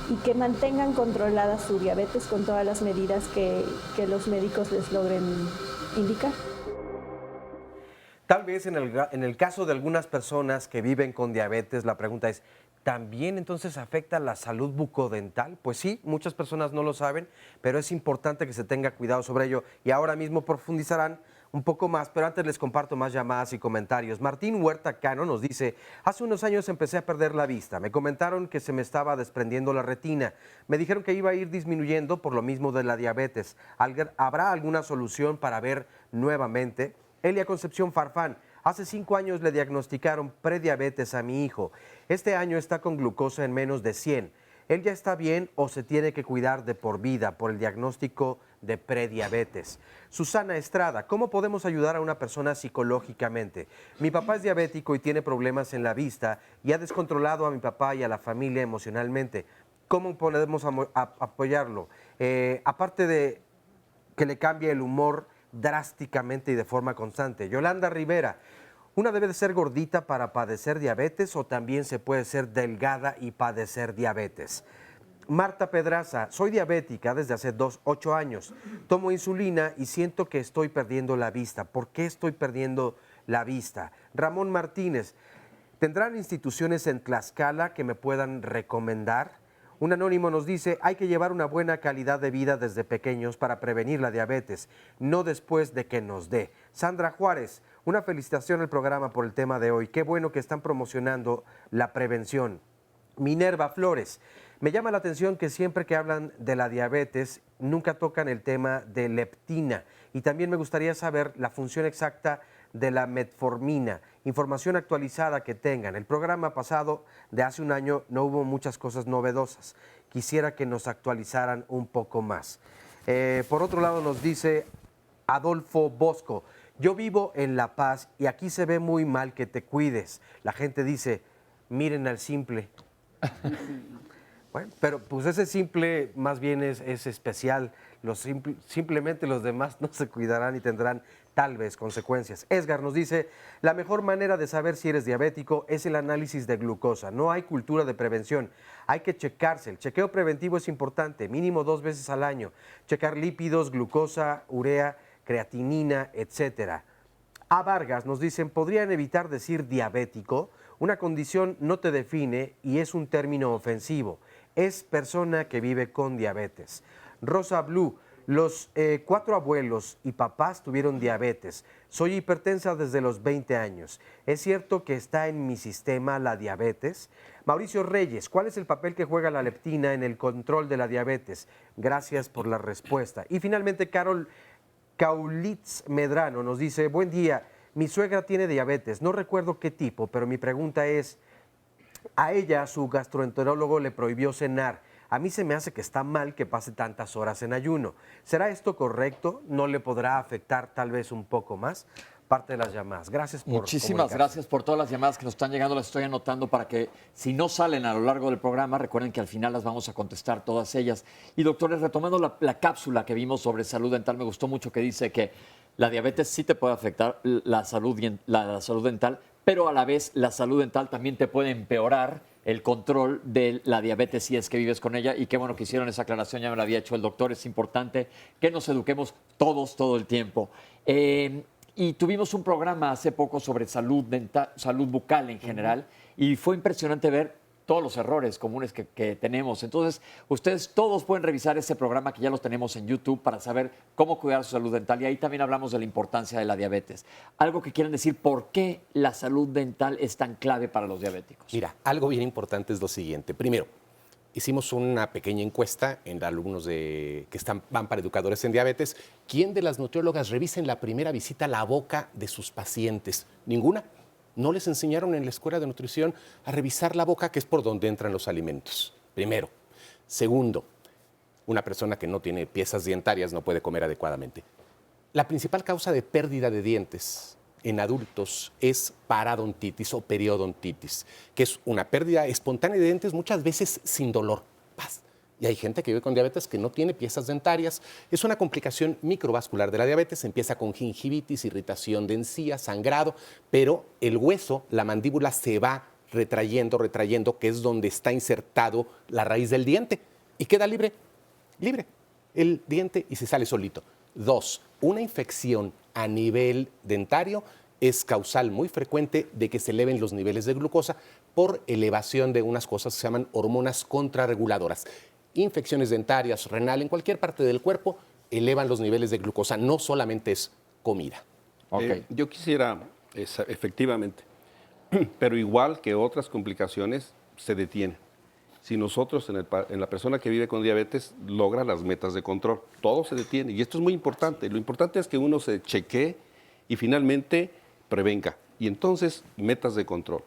y que mantengan controlada su diabetes con todas las medidas que los médicos les logren indicar. Tal vez en el caso de algunas personas que viven con diabetes, la pregunta es, ¿también entonces afecta la salud bucodental? Pues sí, muchas personas no lo saben, pero es importante que se tenga cuidado sobre ello y ahora mismo profundizarán un poco más, pero antes les comparto más llamadas y comentarios. Martín Huerta Cano nos dice, hace unos años empecé a perder la vista, me comentaron que se me estaba desprendiendo la retina, me dijeron que iba a ir disminuyendo por lo mismo de la diabetes. ¿Habrá alguna solución para ver nuevamente? Elia Concepción Farfán, hace 5 años le diagnosticaron prediabetes a mi hijo, este año está con glucosa en menos de 100. ¿Él ya está bien o se tiene que cuidar de por vida por el diagnóstico de prediabetes? Susana Estrada, ¿cómo podemos ayudar a una persona psicológicamente? Mi papá es diabético y tiene problemas en la vista y ha descontrolado a mi papá y a la familia emocionalmente. ¿Cómo podemos apoyarlo? Aparte de que le cambie el humor drásticamente y de forma constante. Yolanda Rivera, ¿una debe de ser gordita para padecer diabetes o también se puede ser delgada y padecer diabetes? Marta Pedraza, soy diabética desde hace 8 años. Tomo insulina y siento que estoy perdiendo la vista. ¿Por qué estoy perdiendo la vista? Ramón Martínez, ¿tendrán instituciones en Tlaxcala que me puedan recomendar? Un anónimo nos dice, hay que llevar una buena calidad de vida desde pequeños para prevenir la diabetes, no después de que nos dé. Sandra Juárez, una felicitación al programa por el tema de hoy. Qué bueno que están promocionando la prevención. Minerva Flores, me llama la atención que siempre que hablan de la diabetes, nunca tocan el tema de leptina. Y también me gustaría saber la función exacta de la metformina, información actualizada que tengan. El programa pasado de hace un año no hubo muchas cosas novedosas. Quisiera que nos actualizaran un poco más. Por otro lado nos dice Adolfo Bosco, yo vivo en La Paz y aquí se ve muy mal que te cuides. La gente dice, miren al simple. Bueno, pero pues ese simple más bien es especial. Simplemente los demás no se cuidarán y tendrán tal vez consecuencias. Edgar nos dice, la mejor manera de saber si eres diabético es el análisis de glucosa. No hay cultura de prevención, hay que checarse. El chequeo preventivo es importante, mínimo 2 veces al año. Checar lípidos, glucosa, urea, creatinina, etcétera. A Vargas nos dicen, ¿podrían evitar decir diabético? Una condición no te define y es un término ofensivo. Es persona que vive con diabetes. Rosa Blue, los 4 abuelos y papás tuvieron diabetes. Soy hipertensa desde los 20 años. ¿Es cierto que está en mi sistema la diabetes? Mauricio Reyes, ¿cuál es el papel que juega la leptina en el control de la diabetes? Gracias por la respuesta. Y finalmente, Carol Kaulitz Medrano nos dice, buen día, mi suegra tiene diabetes, no recuerdo qué tipo, pero mi pregunta es, a ella su gastroenterólogo le prohibió cenar. A mí se me hace que está mal que pase tantas horas en ayuno. ¿Será esto correcto? ¿No le podrá afectar tal vez un poco más? Parte de las llamadas. Gracias por Muchísimas gracias por todas las llamadas que nos están llegando. Las estoy anotando para que, si no salen a lo largo del programa, recuerden que al final las vamos a contestar todas ellas. Y doctores, retomando la cápsula que vimos sobre salud dental, me gustó mucho que dice que la diabetes sí te puede afectar la salud dental, pero a la vez la salud dental también te puede empeorar el control de la diabetes si es que vives con ella. Y qué bueno que hicieron esa aclaración, ya me la había hecho el doctor. Es importante que nos eduquemos todos, todo el tiempo. Y tuvimos un programa hace poco sobre salud dental, salud bucal en general, y fue impresionante ver todos los errores comunes que tenemos. Entonces, ustedes todos pueden revisar ese programa que ya los tenemos en YouTube para saber cómo cuidar su salud dental. Y ahí también hablamos de la importancia de la diabetes. Algo que quieran decir, ¿por qué la salud dental es tan clave para los diabéticos? Mira, algo bien importante es lo siguiente. Primero, hicimos una pequeña encuesta en alumnos que van para educadores en diabetes. ¿Quién de las nutriólogas revisa en la primera visita la boca de sus pacientes? Ninguna. No les enseñaron en la escuela de nutrición a revisar la boca, que es por donde entran los alimentos. Primero. Segundo, una persona que no tiene piezas dientarias no puede comer adecuadamente. La principal causa de pérdida de dientes en adultos es parodontitis o periodontitis, que es una pérdida espontánea de dientes muchas veces sin dolor. Paz. Y hay gente que vive con diabetes que no tiene piezas dentarias. Es una complicación microvascular de la diabetes. Empieza con gingivitis, irritación de encías, sangrado, pero el hueso, la mandíbula, se va retrayendo, que es donde está insertado la raíz del diente. Y queda libre el diente y se sale solito. 2, una infección a nivel dentario es causal muy frecuente de que se eleven los niveles de glucosa por elevación de unas cosas que se llaman hormonas contrarreguladoras. Infecciones dentarias, renal, en cualquier parte del cuerpo, elevan los niveles de glucosa, no solamente es comida. Yo quisiera, efectivamente, pero igual que otras complicaciones, se detienen. Si nosotros, en la persona que vive con diabetes, logra las metas de control, todo se detiene. Y esto es muy importante. Lo importante es que uno se chequee y finalmente prevenga. Y entonces, metas de control.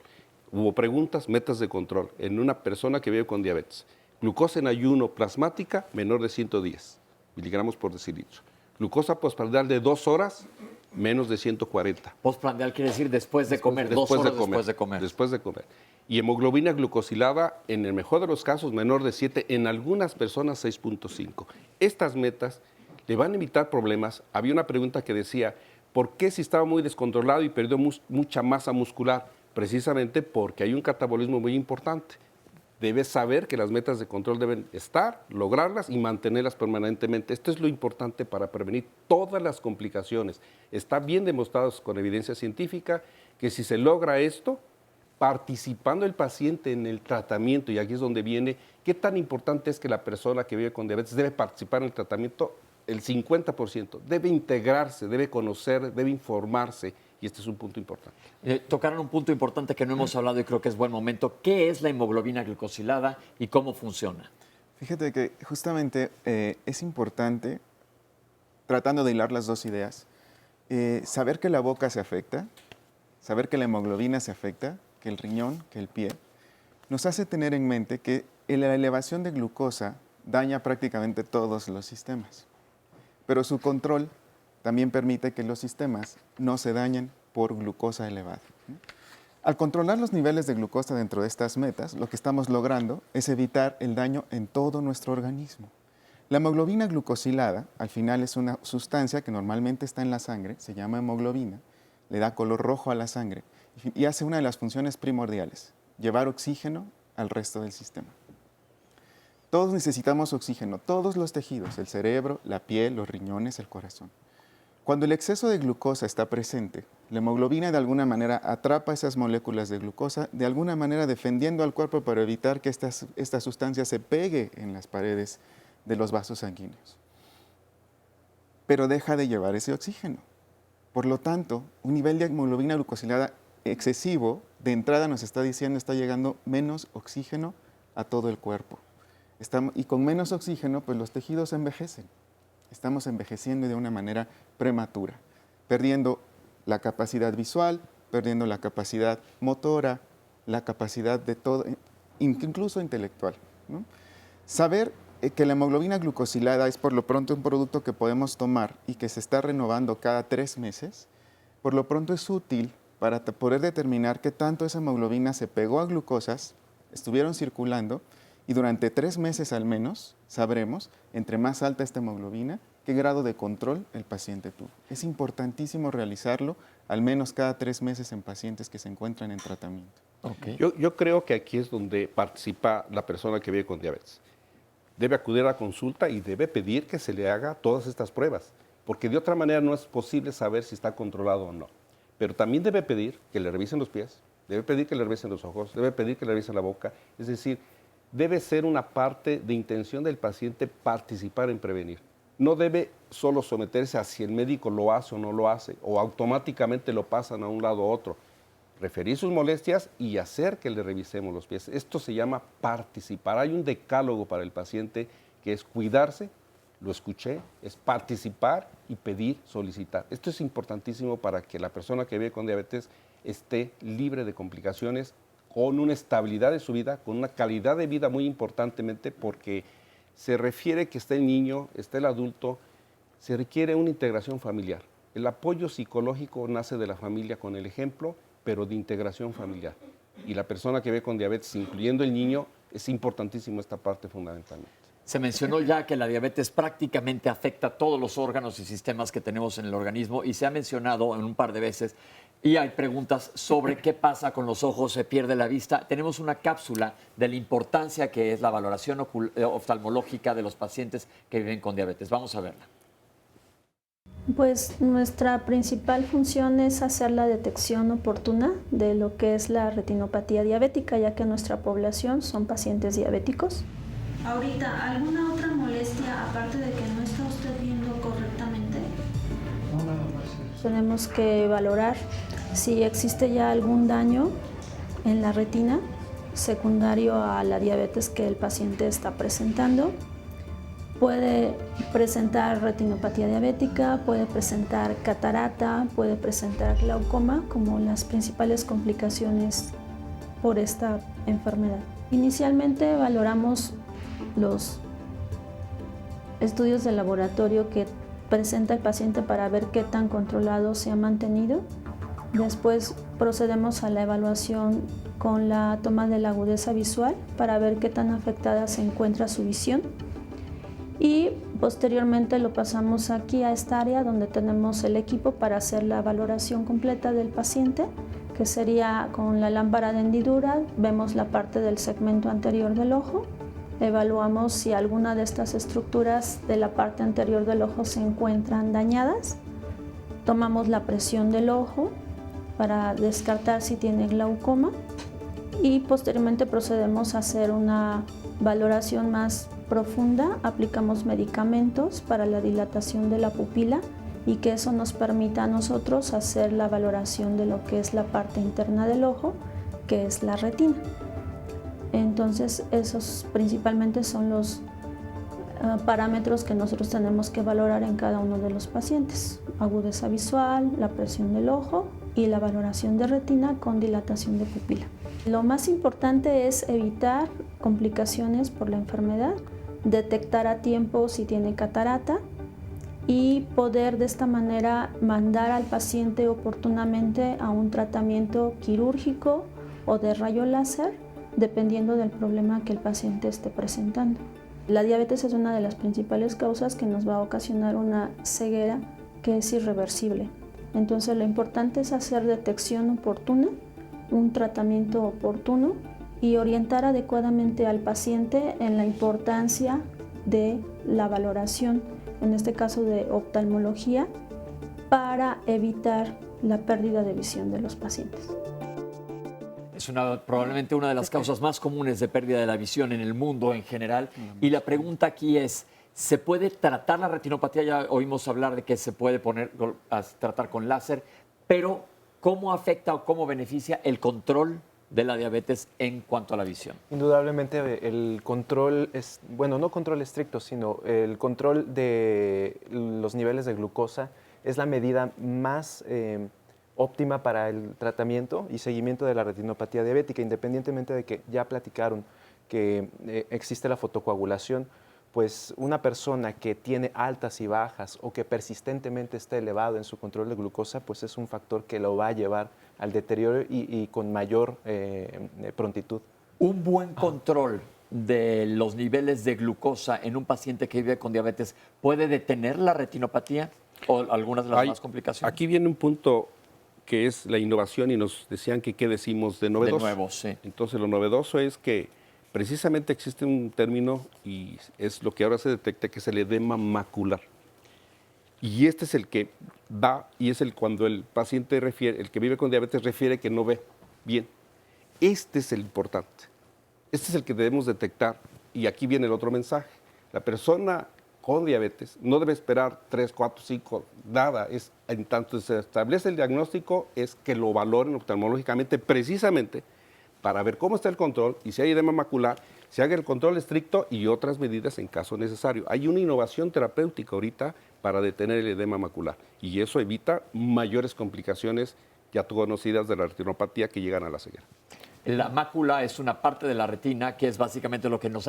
Hubo preguntas, metas de control en una persona que vive con diabetes. Glucosa en ayuno plasmática menor de 110 miligramos por decilitro. Glucosa postprandial de 2 horas menos de 140. Postprandial quiere decir después de comer, 2 horas después de comer. Después de comer. Y hemoglobina glucosilada, en el mejor de los casos, menor de 7, en algunas personas 6.5. Estas metas le van a evitar problemas. Había una pregunta que decía, ¿por qué si estaba muy descontrolado y perdió mucha masa muscular? Precisamente porque hay un catabolismo muy importante. Debes saber que las metas de control deben estar, lograrlas y mantenerlas permanentemente. Esto es lo importante para prevenir todas las complicaciones. Está bien demostrado con evidencia científica que si se logra esto, participando el paciente en el tratamiento, y aquí es donde viene, qué tan importante es que la persona que vive con diabetes debe participar en el tratamiento, el 50%, debe integrarse, debe conocer, debe informarse, y este es un punto importante. Tocaron un punto importante que no hemos hablado y creo que es buen momento. ¿Qué es la hemoglobina glucosilada y cómo funciona? Fíjate que justamente es importante, tratando de hilar las dos ideas, saber que la boca se afecta, saber que la hemoglobina se afecta, que el riñón, que el pie, nos hace tener en mente que la elevación de glucosa daña prácticamente todos los sistemas, pero su control también permite que los sistemas no se dañen por glucosa elevada. Al controlar los niveles de glucosa dentro de estas metas, lo que estamos logrando es evitar el daño en todo nuestro organismo. La hemoglobina glucosilada, al final, es una sustancia que normalmente está en la sangre, se llama hemoglobina, le da color rojo a la sangre y hace una de las funciones primordiales, llevar oxígeno al resto del sistema. Todos necesitamos oxígeno, todos los tejidos, el cerebro, la piel, los riñones, el corazón. Cuando el exceso de glucosa está presente, la hemoglobina de alguna manera atrapa esas moléculas de glucosa, de alguna manera defendiendo al cuerpo para evitar que esta sustancia se pegue en las paredes de los vasos sanguíneos. Pero deja de llevar ese oxígeno. Por lo tanto, un nivel de hemoglobina glucosilada excesivo, de entrada nos está diciendo, está llegando menos oxígeno a todo el cuerpo. Y con menos oxígeno, pues los tejidos envejecen. Estamos envejeciendo de una manera prematura, perdiendo la capacidad visual, perdiendo la capacidad motora, la capacidad de todo, incluso intelectual, ¿no? Saber que la hemoglobina glucosilada es por lo pronto un producto que podemos tomar y que se está renovando cada 3 meses, por lo pronto es útil para poder determinar qué tanto esa hemoglobina se pegó a glucosas, estuvieron circulando, y durante 3 meses al menos sabremos, entre más alta esta hemoglobina, qué grado de control el paciente tuvo. Es importantísimo realizarlo al menos cada 3 meses en pacientes que se encuentran en tratamiento. Okay. Yo creo que aquí es donde participa la persona que vive con diabetes. Debe acudir a la consulta y debe pedir que se le haga todas estas pruebas, porque de otra manera no es posible saber si está controlado o no. Pero también debe pedir que le revisen los pies, debe pedir que le revisen los ojos, debe pedir que le revisen la boca, es decir, debe ser una parte de intención del paciente participar en prevenir. No debe solo someterse a si el médico lo hace o no lo hace, o automáticamente lo pasan a un lado u otro. Referir sus molestias y hacer que le revisemos los pies. Esto se llama participar. Hay un decálogo para el paciente que es cuidarse, lo escuché, es participar y pedir, solicitar. Esto es importantísimo para que la persona que vive con diabetes esté libre de complicaciones, con una estabilidad de su vida, con una calidad de vida muy importantemente, porque se refiere que está el niño, está el adulto, se requiere una integración familiar. El apoyo psicológico nace de la familia con el ejemplo, pero de integración familiar. Y la persona que ve con diabetes, incluyendo el niño, es importantísimo esta parte fundamentalmente. Se mencionó ya que la diabetes prácticamente afecta a todos los órganos y sistemas que tenemos en el organismo y se ha mencionado en un par de veces y hay preguntas sobre qué pasa con los ojos, se pierde la vista. Tenemos una cápsula de la importancia que es la valoración oftalmológica de los pacientes que viven con diabetes. Vamos a verla. Pues nuestra principal función es hacer la detección oportuna de lo que es la retinopatía diabética, ya que nuestra población son pacientes diabéticos. Ahorita, ¿alguna otra molestia aparte de que no está usted viendo correctamente? No, nada más. Tenemos que valorar si existe ya algún daño en la retina secundario a la diabetes que el paciente está presentando. Puede presentar retinopatía diabética, puede presentar catarata, puede presentar glaucoma como las principales complicaciones por esta enfermedad. Inicialmente valoramos los estudios de laboratorio que presenta el paciente para ver qué tan controlado se ha mantenido. Después procedemos a la evaluación con la toma de la agudeza visual para ver qué tan afectada se encuentra su visión. Y posteriormente lo pasamos aquí a esta área donde tenemos el equipo para hacer la valoración completa del paciente, que sería con la lámpara de hendidura, vemos la parte del segmento anterior del ojo, evaluamos si alguna de estas estructuras de la parte anterior del ojo se encuentran dañadas, tomamos la presión del ojo para descartar si tiene glaucoma y posteriormente procedemos a hacer una valoración más profunda, aplicamos medicamentos para la dilatación de la pupila y que eso nos permita a nosotros hacer la valoración de lo que es la parte interna del ojo, que es la retina. Entonces, esos principalmente son los parámetros que nosotros tenemos que valorar en cada uno de los pacientes. Agudeza visual, la presión del ojo y la valoración de retina con dilatación de pupila. Lo más importante es evitar complicaciones por la enfermedad, detectar a tiempo si tiene catarata y poder de esta manera mandar al paciente oportunamente a un tratamiento quirúrgico o de rayo láser, dependiendo del problema que el paciente esté presentando. La diabetes es una de las principales causas que nos va a ocasionar una ceguera que es irreversible. Entonces lo importante es hacer detección oportuna, un tratamiento oportuno y orientar adecuadamente al paciente en la importancia de la valoración, en este caso de oftalmología, para evitar la pérdida de visión de los pacientes. Es probablemente una de las causas más comunes de pérdida de la visión en el mundo en general. Y la pregunta aquí es, ¿se puede tratar la retinopatía? Ya oímos hablar de que se puede tratar con láser, pero ¿cómo afecta o cómo beneficia el control de la diabetes en cuanto a la visión? Indudablemente el control es, bueno, no control estricto, sino el control de los niveles de glucosa es la medida más óptima para el tratamiento y seguimiento de la retinopatía diabética, independientemente de que ya platicaron que existe la fotocoagulación. Pues una persona que tiene altas y bajas o que persistentemente está elevado en su control de glucosa, pues es un factor que lo va a llevar al deterioro y con mayor prontitud. Un buen control de los niveles de glucosa en un paciente que vive con diabetes puede detener la retinopatía o algunas de las más complicaciones. Aquí viene un punto que es la innovación y nos decían que qué decimos de novedoso. De nuevo, sí. Entonces lo novedoso es que precisamente existe un término y es lo que ahora se detecta, que es el edema macular. Y este es el que da y es cuando el paciente refiere, el que vive con diabetes refiere que no ve bien. Este es el importante. Este es el que debemos detectar. Y aquí viene el otro mensaje. La persona con diabetes no debe esperar 3, 4, 5, nada. Es, en tanto se establece el diagnóstico, es que lo valoren oftalmológicamente precisamente para ver cómo está el control y si hay edema macular, se haga el control estricto y otras medidas en caso necesario. Hay una innovación terapéutica ahorita para detener el edema macular y eso evita mayores complicaciones ya conocidas de la retinopatía que llegan a la ceguera. La mácula es una parte de la retina que es básicamente lo que nos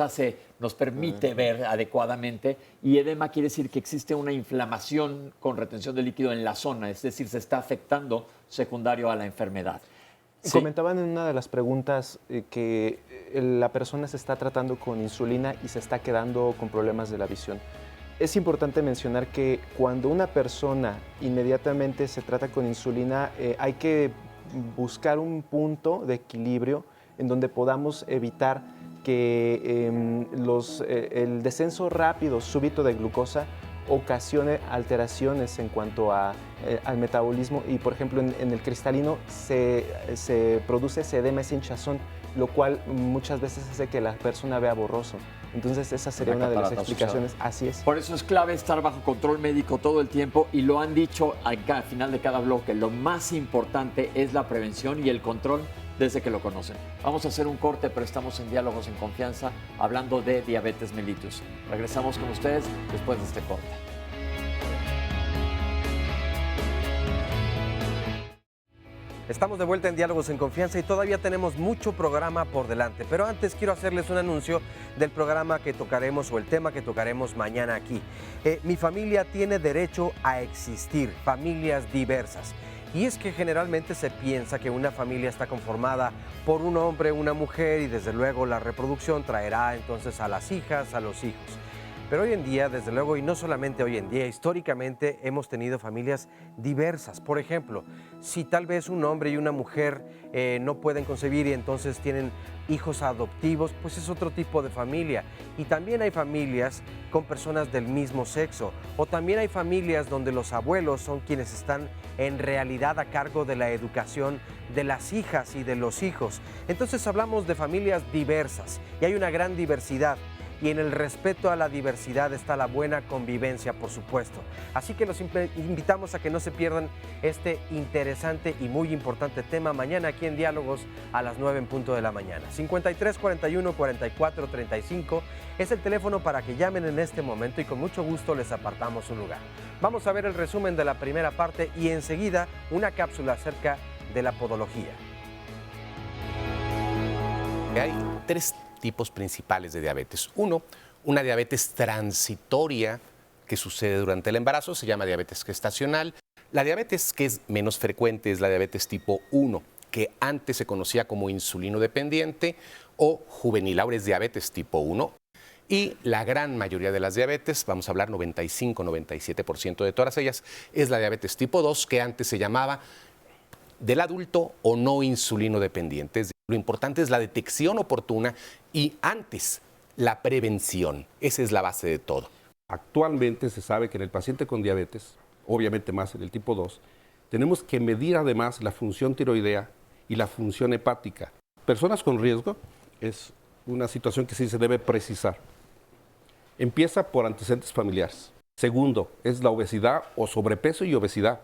permite ver adecuadamente, y edema quiere decir que existe una inflamación con retención de líquido en la zona, es decir, se está afectando secundario a la enfermedad. Sí. Comentaban en una de las preguntas que la persona se está tratando con insulina y se está quedando con problemas de la visión. Es importante mencionar que cuando una persona inmediatamente se trata con insulina, hay que buscar un punto de equilibrio en donde podamos evitar que el descenso rápido, súbito de glucosa ocasione alteraciones en cuanto al metabolismo y, por ejemplo, en el cristalino se produce ese edema, ese hinchazón, lo cual muchas veces hace que la persona vea borroso. Entonces esa sería una de las explicaciones. Así es. Por eso es clave estar bajo control médico todo el tiempo, y lo han dicho al final de cada bloque, lo más importante es la prevención y el control desde que lo conocen. Vamos a hacer un corte, pero estamos en Diálogos en Confianza hablando de diabetes mellitus. Regresamos con ustedes después de este corte. Estamos de vuelta en Diálogos en Confianza y todavía tenemos mucho programa por delante, pero antes quiero hacerles un anuncio del programa que tocaremos o el tema que tocaremos mañana aquí. Mi familia tiene derecho a existir, familias diversas. Y es que generalmente se piensa que una familia está conformada por un hombre, una mujer y desde luego la reproducción traerá entonces a las hijas, a los hijos. Pero hoy en día, desde luego, y no solamente hoy en día, históricamente hemos tenido familias diversas. Por ejemplo, si tal vez un hombre y una mujer no pueden concebir y entonces tienen hijos adoptivos, pues es otro tipo de familia. Y también hay familias con personas del mismo sexo. O también hay familias donde los abuelos son quienes están en realidad a cargo de la educación de las hijas y de los hijos. Entonces hablamos de familias diversas y hay una gran diversidad. Y en el respeto a la diversidad está la buena convivencia, por supuesto. Así que los invitamos a que no se pierdan este interesante y muy importante tema mañana aquí en Diálogos a las 9 en punto de la mañana. 53 41 44 35 es el teléfono para que llamen en este momento y con mucho gusto les apartamos un lugar. Vamos a ver el resumen de la primera parte y enseguida una cápsula acerca de la podología. Hay tres tipos principales de diabetes. Uno, una diabetes transitoria que sucede durante el embarazo, se llama diabetes gestacional. La diabetes que es menos frecuente es la diabetes tipo 1, que antes se conocía como insulino dependiente o juvenil, ahora es diabetes tipo 1. Y la gran mayoría de las diabetes, vamos a hablar 95-97% de todas ellas, es la diabetes tipo 2, que antes se llamaba del adulto o no insulino dependiente. Es decir, lo importante es la detección oportuna y antes la prevención. Esa es la base de todo. Actualmente se sabe que en el paciente con diabetes, obviamente más en el tipo 2, tenemos que medir además la función tiroidea y la función hepática. Personas con riesgo es una situación que sí se debe precisar. Empieza por antecedentes familiares. Segundo, es la obesidad o sobrepeso y obesidad,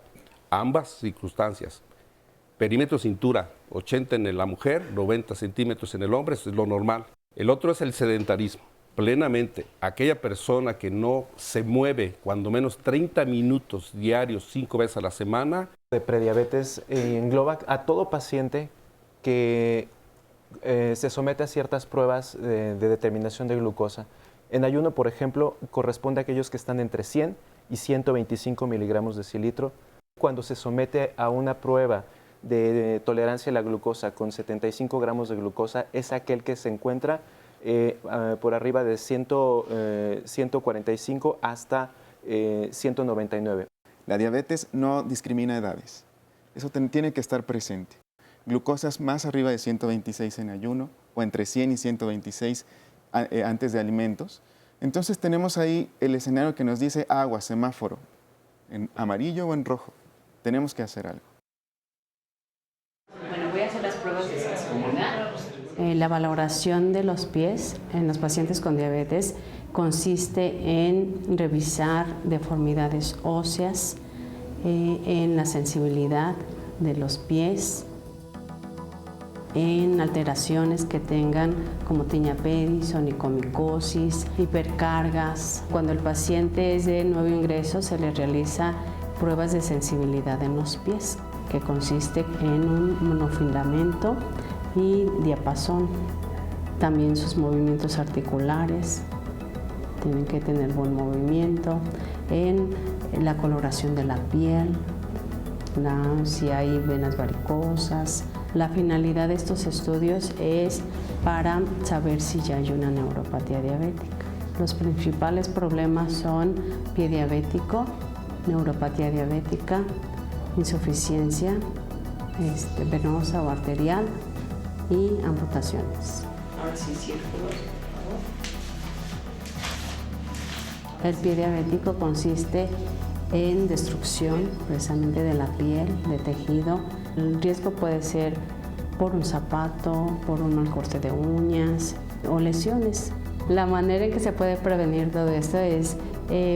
ambas circunstancias. Perímetro cintura, 80 en la mujer, 90 centímetros en el hombre, eso es lo normal. El otro es el sedentarismo. Plenamente, aquella persona que no se mueve cuando menos 30 minutos diarios, 5 veces a la semana. De prediabetes engloba a todo paciente que se somete a ciertas pruebas de determinación de glucosa. En ayuno, por ejemplo, corresponde a aquellos que están entre 100 y 125 miligramos de decilitro. Cuando se somete a una prueba de tolerancia a la glucosa con 75 gramos de glucosa, es aquel que se encuentra por arriba de 145 hasta 199. La diabetes no discrimina edades. Eso tiene que estar presente. Glucosas más arriba de 126 en ayuno o entre 100 y 126 antes de alimentos. Entonces tenemos ahí el escenario que nos dice agua, semáforo, en amarillo o en rojo. Tenemos que hacer algo. Bueno, voy a hacer las pruebas de sensibilidad. La valoración de los pies en los pacientes con diabetes consiste en revisar deformidades óseas, en la sensibilidad de los pies, en alteraciones que tengan como tinea pedis, onicomicosis, hipercargas. Cuando el paciente es de nuevo ingreso, se le realiza pruebas de sensibilidad en los pies, que consiste en un monofilamento y diapasón. También sus movimientos articulares tienen que tener buen movimiento, en la coloración de la piel, si hay venas varicosas. La finalidad de estos estudios es para saber si ya hay una neuropatía diabética. Los principales problemas son pie diabético, neuropatía diabética, insuficiencia venosa o arterial y amputaciones. Ahora sí, círculos, por favor. El pie diabético consiste en destrucción precisamente de la piel, de tejido. El riesgo puede ser por un zapato, por un mal corte de uñas o lesiones. La manera en que se puede prevenir todo esto es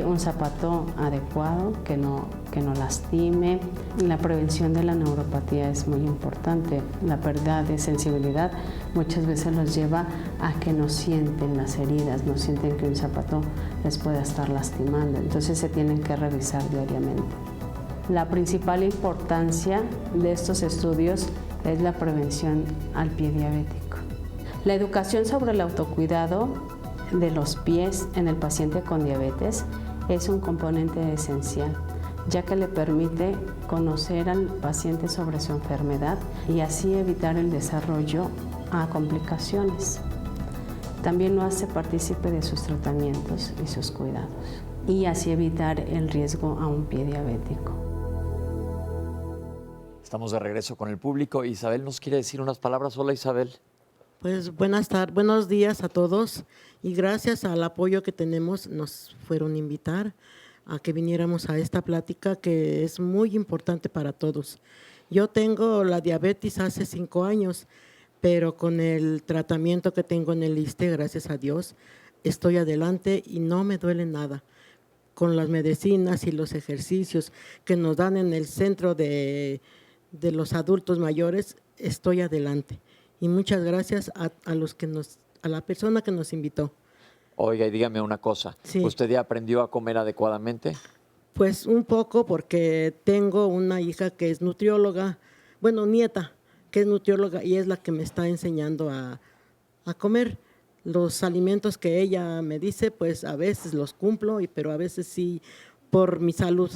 un zapato adecuado, que no lastime. La prevención de la neuropatía es muy importante. La pérdida de sensibilidad muchas veces los lleva a que no sienten las heridas, no sienten que un zapato les pueda estar lastimando. Entonces se tienen que revisar diariamente. La principal importancia de estos estudios es la prevención al pie diabético. La educación sobre el autocuidado de los pies en el paciente con diabetes es un componente esencial, ya que le permite conocer al paciente sobre su enfermedad y así evitar el desarrollo a complicaciones. También lo hace partícipe de sus tratamientos y sus cuidados y así evitar el riesgo a un pie diabético. Estamos de regreso con el público. Isabel nos quiere decir unas palabras. Hola, Isabel. Pues buenos días a todos y gracias al apoyo que tenemos nos fueron a invitar a que viniéramos a esta plática que es muy importante para todos. Yo tengo la diabetes hace 5 años, pero con el tratamiento que tengo en el ISSSTE, gracias a Dios, estoy adelante y no me duele nada. Con las medicinas y los ejercicios que nos dan en el centro de los adultos mayores, estoy adelante. Y muchas gracias a la persona que nos invitó. Oiga, y dígame una cosa. Sí. ¿Usted ya aprendió a comer adecuadamente? Pues un poco, porque tengo una hija que es nutrióloga, nieta, que es nutrióloga y es la que me está enseñando a comer. Los alimentos que ella me dice, pues a veces los cumplo, pero a veces sí por mi salud.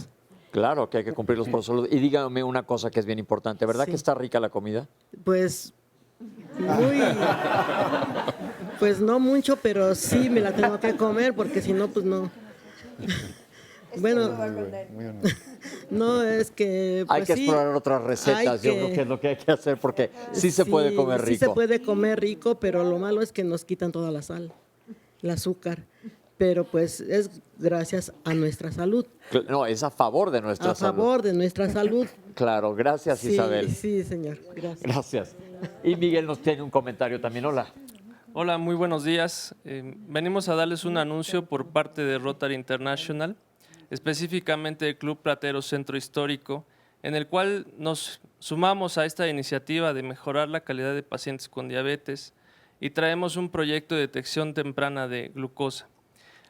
Claro que hay que cumplirlos por salud. Y dígame una cosa que es bien importante. ¿Verdad Sí. que está rica la comida? Pues Pues no mucho, pero sí me la tengo que comer porque si no, pues no. Bueno, no, es que... Hay pues que sí, explorar otras recetas, yo creo que es lo que hay que hacer porque sí se puede comer rico. Sí se puede comer rico, pero lo malo es que nos quitan toda la sal, el azúcar. Pero pues es gracias a nuestra salud. No, es a favor de nuestra salud. A favor de nuestra salud. Claro, gracias Sí, Isabel. sí, señor, gracias. Gracias. Y Miguel nos tiene un comentario también. Hola. Hola, muy buenos días. Venimos a darles un anuncio por parte de Rotary International, específicamente del Club Platero Centro Histórico, en el cual nos sumamos a esta iniciativa de mejorar la calidad de pacientes con diabetes y traemos un proyecto de detección temprana de glucosa.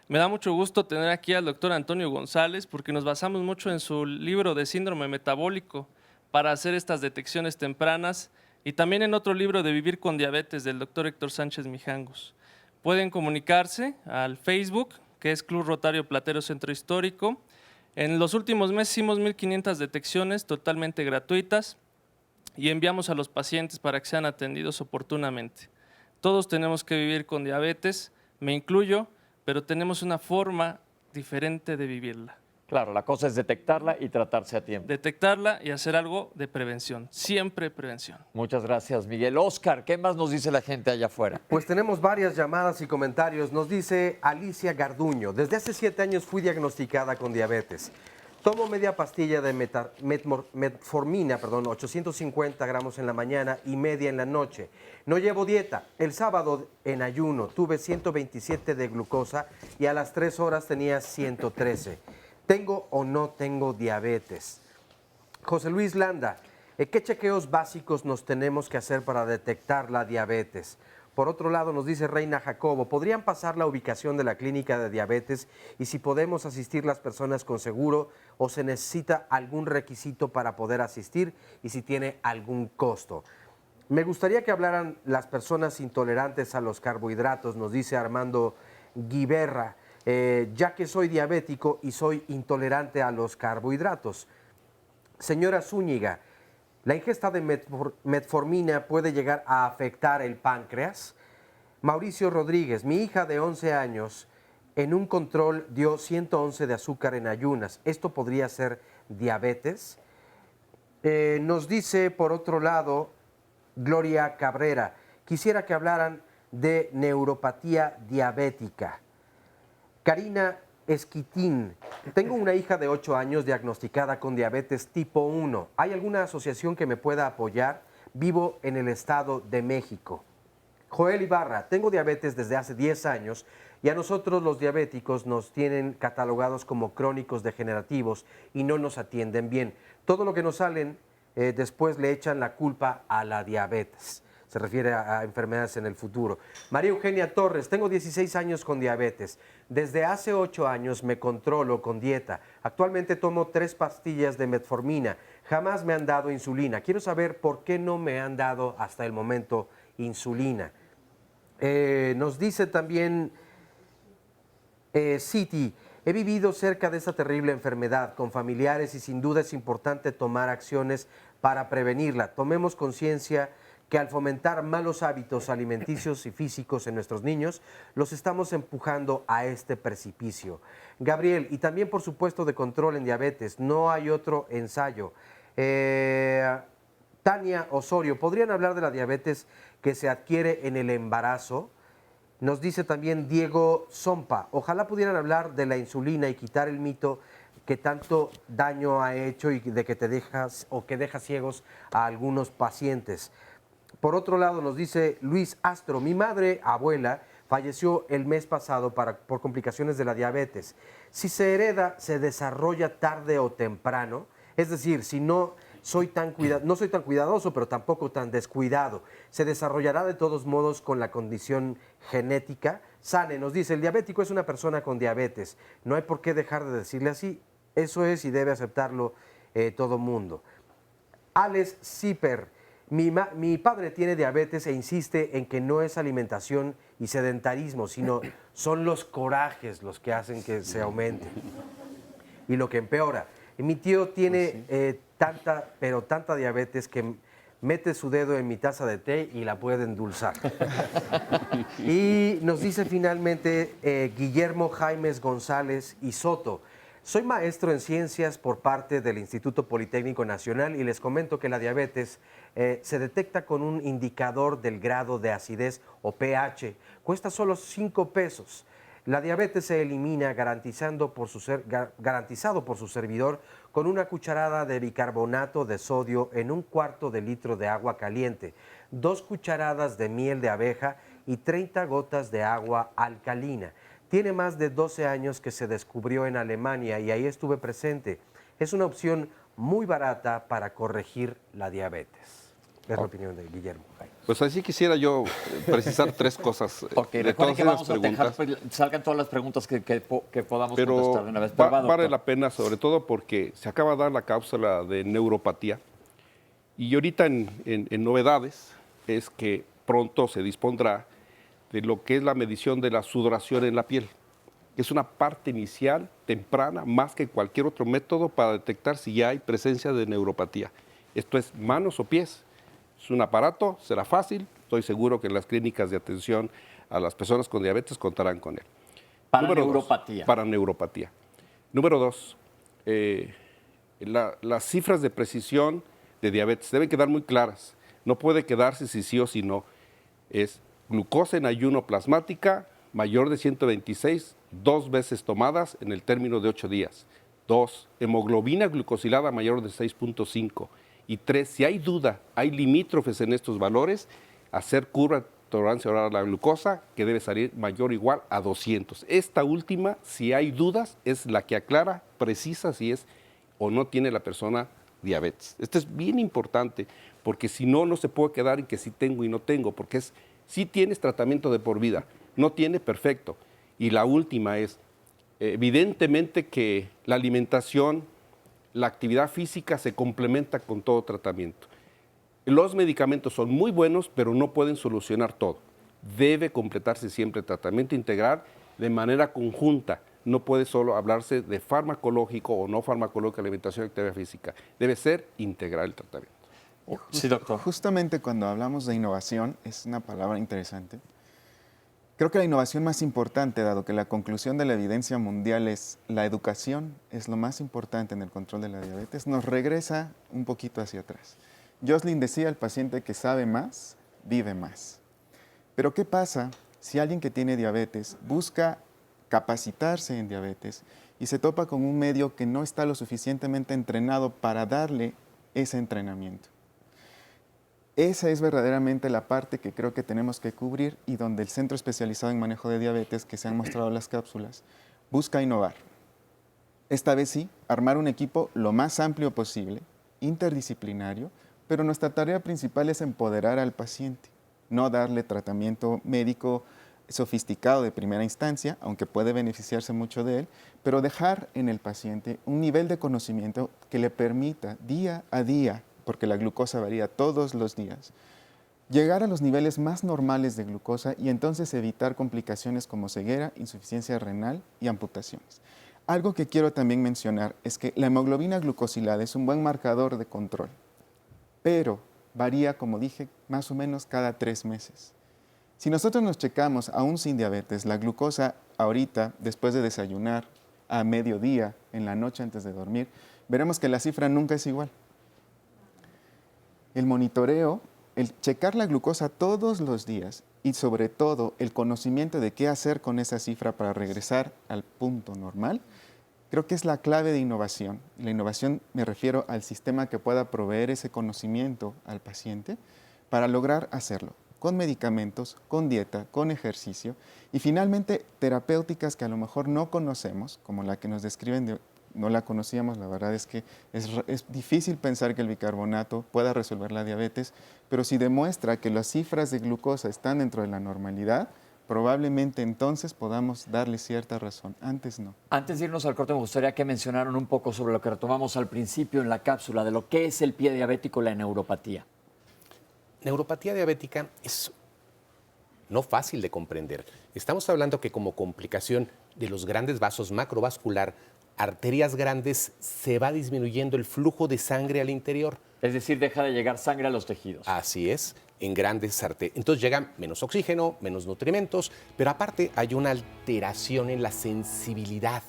Me da mucho gusto tener aquí al doctor Antonio González porque nos basamos mucho en su libro de síndrome metabólico para hacer estas detecciones tempranas y también en otro libro de Vivir con Diabetes del doctor Héctor Sánchez Mijangos. Pueden comunicarse al Facebook, que es Club Rotario Platero Centro Histórico. En los últimos meses hicimos 1,500 detecciones totalmente gratuitas y enviamos a los pacientes para que sean atendidos oportunamente. Todos tenemos que vivir con diabetes, me incluyo, pero tenemos una forma diferente de vivirla. Claro, la cosa es detectarla y tratarse a tiempo. Detectarla y hacer algo de prevención, siempre prevención. Muchas gracias, Miguel. Oscar, ¿qué más nos dice la gente allá afuera? Pues tenemos varias llamadas y comentarios. Nos dice Alicia Garduño, desde hace 7 años fui diagnosticada con diabetes. Tomo media pastilla de metformina, 850 gramos en la mañana y media en la noche. No llevo dieta. El sábado en ayuno tuve 127 de glucosa y a las 3 horas tenía 113. ¿Tengo o no tengo diabetes? José Luis Landa, ¿qué chequeos básicos nos tenemos que hacer para detectar la diabetes? Por otro lado, nos dice Reina Jacobo, ¿podrían pasar la ubicación de la clínica de diabetes y si podemos asistir las personas con seguro o se necesita algún requisito para poder asistir y si tiene algún costo? Me gustaría que hablaran las personas intolerantes a los carbohidratos, nos dice Armando Guiberra, ya que soy diabético y soy intolerante a los carbohidratos. Señora Zúñiga, ¿la ingesta de metformina puede llegar a afectar el páncreas? Mauricio Rodríguez, mi hija de 11 años en un control dio 111 de azúcar en ayunas. ¿Esto podría ser diabetes? Nos dice, por otro lado, Gloria Cabrera, quisiera que hablaran de neuropatía diabética. Karina Esquitín, tengo una hija de 8 años diagnosticada con diabetes tipo 1. ¿Hay alguna asociación que me pueda apoyar? Vivo en el Estado de México. Joel Ibarra, tengo diabetes desde hace 10 años y a nosotros los diabéticos nos tienen catalogados como crónicos degenerativos y no nos atienden bien. Todo lo que nos salen después le echan la culpa a la diabetes. Se refiere a enfermedades en el futuro. María Eugenia Torres, tengo 16 años con diabetes. Desde hace 8 años me controlo con dieta. Actualmente tomo 3 pastillas de metformina. Jamás me han dado insulina. Quiero saber por qué no me han dado hasta el momento insulina. Nos dice también City, he vivido cerca de esta terrible enfermedad con familiares y sin duda es importante tomar acciones para prevenirla. Tomemos conciencia que al fomentar malos hábitos alimenticios y físicos en nuestros niños, los estamos empujando a este precipicio. Gabriel, y también por supuesto de control en diabetes, no hay otro ensayo. Tania Osorio, ¿podrían hablar de la diabetes que se adquiere en el embarazo? Nos dice también Diego Zompa, ojalá pudieran hablar de la insulina y quitar el mito que tanto daño ha hecho y de que te dejas o que deja ciegos a algunos pacientes. Por otro lado, nos dice Luis Astro, mi madre, abuela, falleció el mes pasado por complicaciones de la diabetes. Si se hereda, se desarrolla tarde o temprano. Es decir, si no soy tan cuidadoso, pero tampoco tan descuidado. Se desarrollará de todos modos con la condición genética. Sane nos dice, el diabético es una persona con diabetes. No hay por qué dejar de decirle así. Eso es y debe aceptarlo todo mundo. Alex Zipper, mi padre tiene diabetes e insiste en que no es alimentación y sedentarismo, sino son los corajes los que hacen que se aumente y lo que empeora. Mi tío tiene tanta diabetes que mete su dedo en mi taza de té y la puede endulzar. Y nos dice finalmente Guillermo Jaimes González y Soto. Soy maestro en ciencias por parte del Instituto Politécnico Nacional y les comento que la diabetes se detecta con un indicador del grado de acidez o pH. Cuesta solo 5 pesos. La diabetes se elimina garantizado por su servidor con una cucharada de bicarbonato de sodio en 1/4 de litro de agua caliente, 2 cucharadas de miel de abeja y 30 gotas de agua alcalina. Tiene más de 12 años que se descubrió en Alemania y ahí estuve presente. Es una opción muy barata para corregir la diabetes. Es la opinión de Guillermo. Pues así quisiera yo precisar 3 cosas Porque de todas que esas vamos a preguntas. dejar, salgan todas las preguntas que podamos Pero contestar de una vez. Pero vale la pena, sobre todo porque se acaba de dar la cápsula de neuropatía. Y ahorita en novedades es que pronto se dispondrá de lo que es la medición de la sudoración en la piel. Es una parte inicial, temprana, más que cualquier otro método para detectar si ya hay presencia de neuropatía. Esto es manos o pies. Es un aparato, será fácil. Estoy seguro que en las clínicas de atención a las personas con diabetes contarán con él. Para neuropatía. Para neuropatía. Número 2, las cifras de precisión de diabetes deben quedar muy claras. No puede quedarse si sí o si no. Es glucosa en ayuno plasmática mayor de 126, 2 veces tomadas en el término de 8 días. 2, hemoglobina glucosilada mayor de 6.5. Y 3, si hay duda, hay limítrofes en estos valores, hacer curva de tolerancia oral a la glucosa, que debe salir mayor o igual a 200. Esta última, si hay dudas, es la que aclara, precisa si es o no tiene la persona diabetes. Esto es bien importante, porque si no, no se puede quedar en que sí tengo y no tengo, porque es, si tienes tratamiento de por vida, no tiene, perfecto. Y la última es, evidentemente que la alimentación, la actividad física se complementa con todo tratamiento. Los medicamentos son muy buenos, pero no pueden solucionar todo. Debe completarse siempre el tratamiento integral de manera conjunta. No puede solo hablarse de farmacológico o no farmacológico, alimentación y actividad física. Debe ser integral el tratamiento. Sí, doctor. Justamente cuando hablamos de innovación, es una palabra interesante. Creo que la innovación más importante, dado que la conclusión de la evidencia mundial es la educación, es lo más importante en el control de la diabetes, nos regresa un poquito hacia atrás. Jocelyn decía, el paciente que sabe más, vive más. Pero ¿qué pasa si alguien que tiene diabetes busca capacitarse en diabetes y se topa con un medio que no está lo suficientemente entrenado para darle ese entrenamiento? Esa es verdaderamente la parte que creo que tenemos que cubrir y donde el Centro Especializado en Manejo de Diabetes, que se han mostrado las cápsulas, busca innovar. Esta vez sí, armar un equipo lo más amplio posible, interdisciplinario, pero nuestra tarea principal es empoderar al paciente, no darle tratamiento médico sofisticado de primera instancia, aunque puede beneficiarse mucho de él, pero dejar en el paciente un nivel de conocimiento que le permita día a día, porque la glucosa varía todos los días, llegar a los niveles más normales de glucosa y entonces evitar complicaciones como ceguera, insuficiencia renal y amputaciones. Algo que quiero también mencionar es que la hemoglobina glucosilada es un buen marcador de control, pero varía, como dije, más o menos cada 3 meses. Si nosotros nos checamos, aún sin diabetes, la glucosa ahorita, después de desayunar, a mediodía, en la noche antes de dormir, veremos que la cifra nunca es igual. El monitoreo, el checar la glucosa todos los días y sobre todo el conocimiento de qué hacer con esa cifra para regresar al punto normal, creo que es la clave de innovación. La innovación me refiero al sistema que pueda proveer ese conocimiento al paciente para lograr hacerlo con medicamentos, con dieta, con ejercicio y finalmente terapéuticas que a lo mejor no conocemos, como la que nos describen no la conocíamos, la verdad es que es difícil pensar que el bicarbonato pueda resolver la diabetes, pero si demuestra que las cifras de glucosa están dentro de la normalidad, probablemente entonces podamos darle cierta razón, antes no. Antes de irnos al corte, me gustaría que mencionaran un poco sobre lo que retomamos al principio en la cápsula, de lo que es el pie diabético y la neuropatía. Neuropatía diabética es no fácil de comprender. Estamos hablando que como complicación de los grandes vasos macrovascular arterias grandes se va disminuyendo el flujo de sangre al interior. Es decir, deja de llegar sangre a los tejidos. Así es, en grandes arterias. Entonces llega menos oxígeno, menos nutrimentos, pero aparte hay una alteración en la sensibilidad.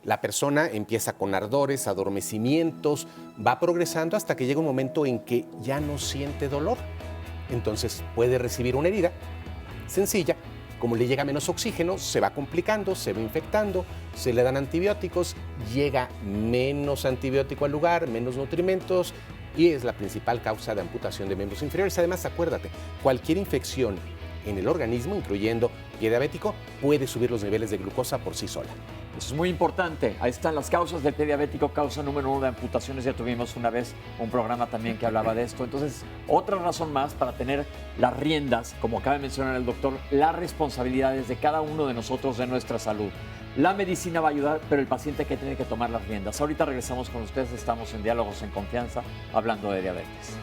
La persona empieza con ardores, adormecimientos, va progresando hasta que llega un momento en que ya no siente dolor. Entonces puede recibir una herida sencilla. Como le llega menos oxígeno, se va complicando, se va infectando, se le dan antibióticos, llega menos antibiótico al lugar, menos nutrimentos y es la principal causa de amputación de miembros inferiores. Además, acuérdate, cualquier infección en el organismo, incluyendo pie diabético, puede subir los niveles de glucosa por sí sola. Eso es muy importante. Ahí están las causas del pie diabético, causa número 1 de amputaciones. Ya tuvimos una vez un programa también que hablaba de esto. Entonces, otra razón más para tener las riendas, como acaba de mencionar el doctor, las responsabilidades de cada uno de nosotros de nuestra salud. La medicina va a ayudar, pero el paciente que tiene que tomar las riendas. Ahorita regresamos con ustedes. Estamos en Diálogos en Confianza, hablando de diabetes.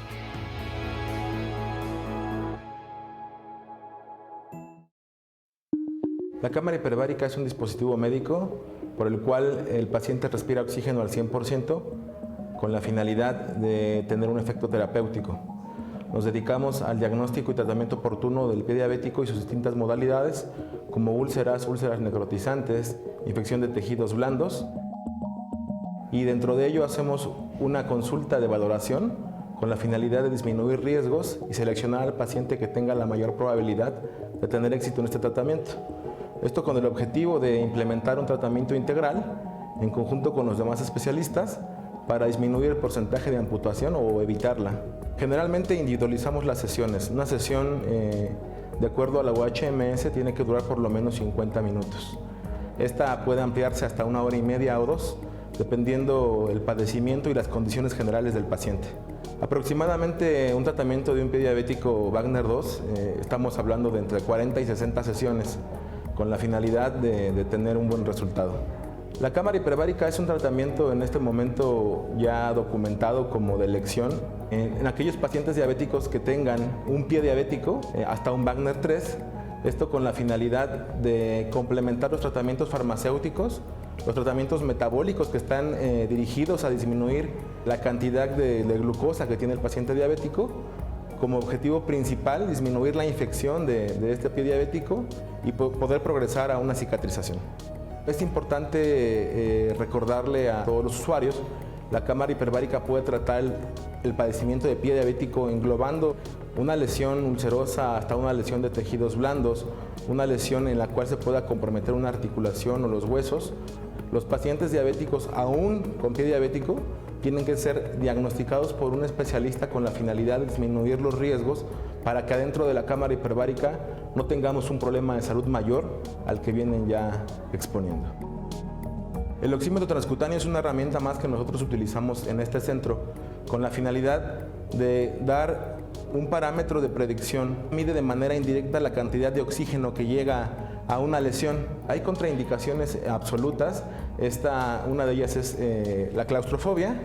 La cámara hiperbárica es un dispositivo médico por el cual el paciente respira oxígeno al 100% con la finalidad de tener un efecto terapéutico. Nos dedicamos al diagnóstico y tratamiento oportuno del pie diabético y sus distintas modalidades, como úlceras necrotizantes, infección de tejidos blandos, y dentro de ello hacemos una consulta de valoración con la finalidad de disminuir riesgos y seleccionar al paciente que tenga la mayor probabilidad de tener éxito en este tratamiento. Esto con el objetivo de implementar un tratamiento integral en conjunto con los demás especialistas para disminuir el porcentaje de amputación o evitarla. Generalmente individualizamos las sesiones. Una sesión, de acuerdo a la UHMS, tiene que durar por lo menos 50 minutos. Esta puede ampliarse hasta 1 hora y media o 2, dependiendo el padecimiento y las condiciones generales del paciente. Aproximadamente un tratamiento de un pie diabético Wagner 2, estamos hablando de entre 40 y 60 sesiones, con la finalidad de tener un buen resultado. La cámara hiperbárica es un tratamiento en este momento ya documentado como de elección en aquellos pacientes diabéticos que tengan un pie diabético, hasta un Wagner 3, esto con la finalidad de complementar los tratamientos farmacéuticos, los tratamientos metabólicos que están dirigidos a disminuir la cantidad de glucosa que tiene el paciente diabético, como objetivo principal disminuir la infección de este pie diabético y poder progresar a una cicatrización. Es importante recordarle a todos los usuarios, la cámara hiperbárica puede tratar el padecimiento de pie diabético englobando una lesión ulcerosa hasta una lesión de tejidos blandos, una lesión en la cual se pueda comprometer una articulación o los huesos. Los pacientes diabéticos, aún con pie diabético, tienen que ser diagnosticados por un especialista con la finalidad de disminuir los riesgos para que adentro de la cámara hiperbárica no tengamos un problema de salud mayor al que vienen ya exponiendo. El oxímetro transcutáneo es una herramienta más que nosotros utilizamos en este centro con la finalidad de dar un parámetro de predicción. Mide de manera indirecta la cantidad de oxígeno que llega a una lesión. Hay contraindicaciones absolutas. Una de ellas es la claustrofobia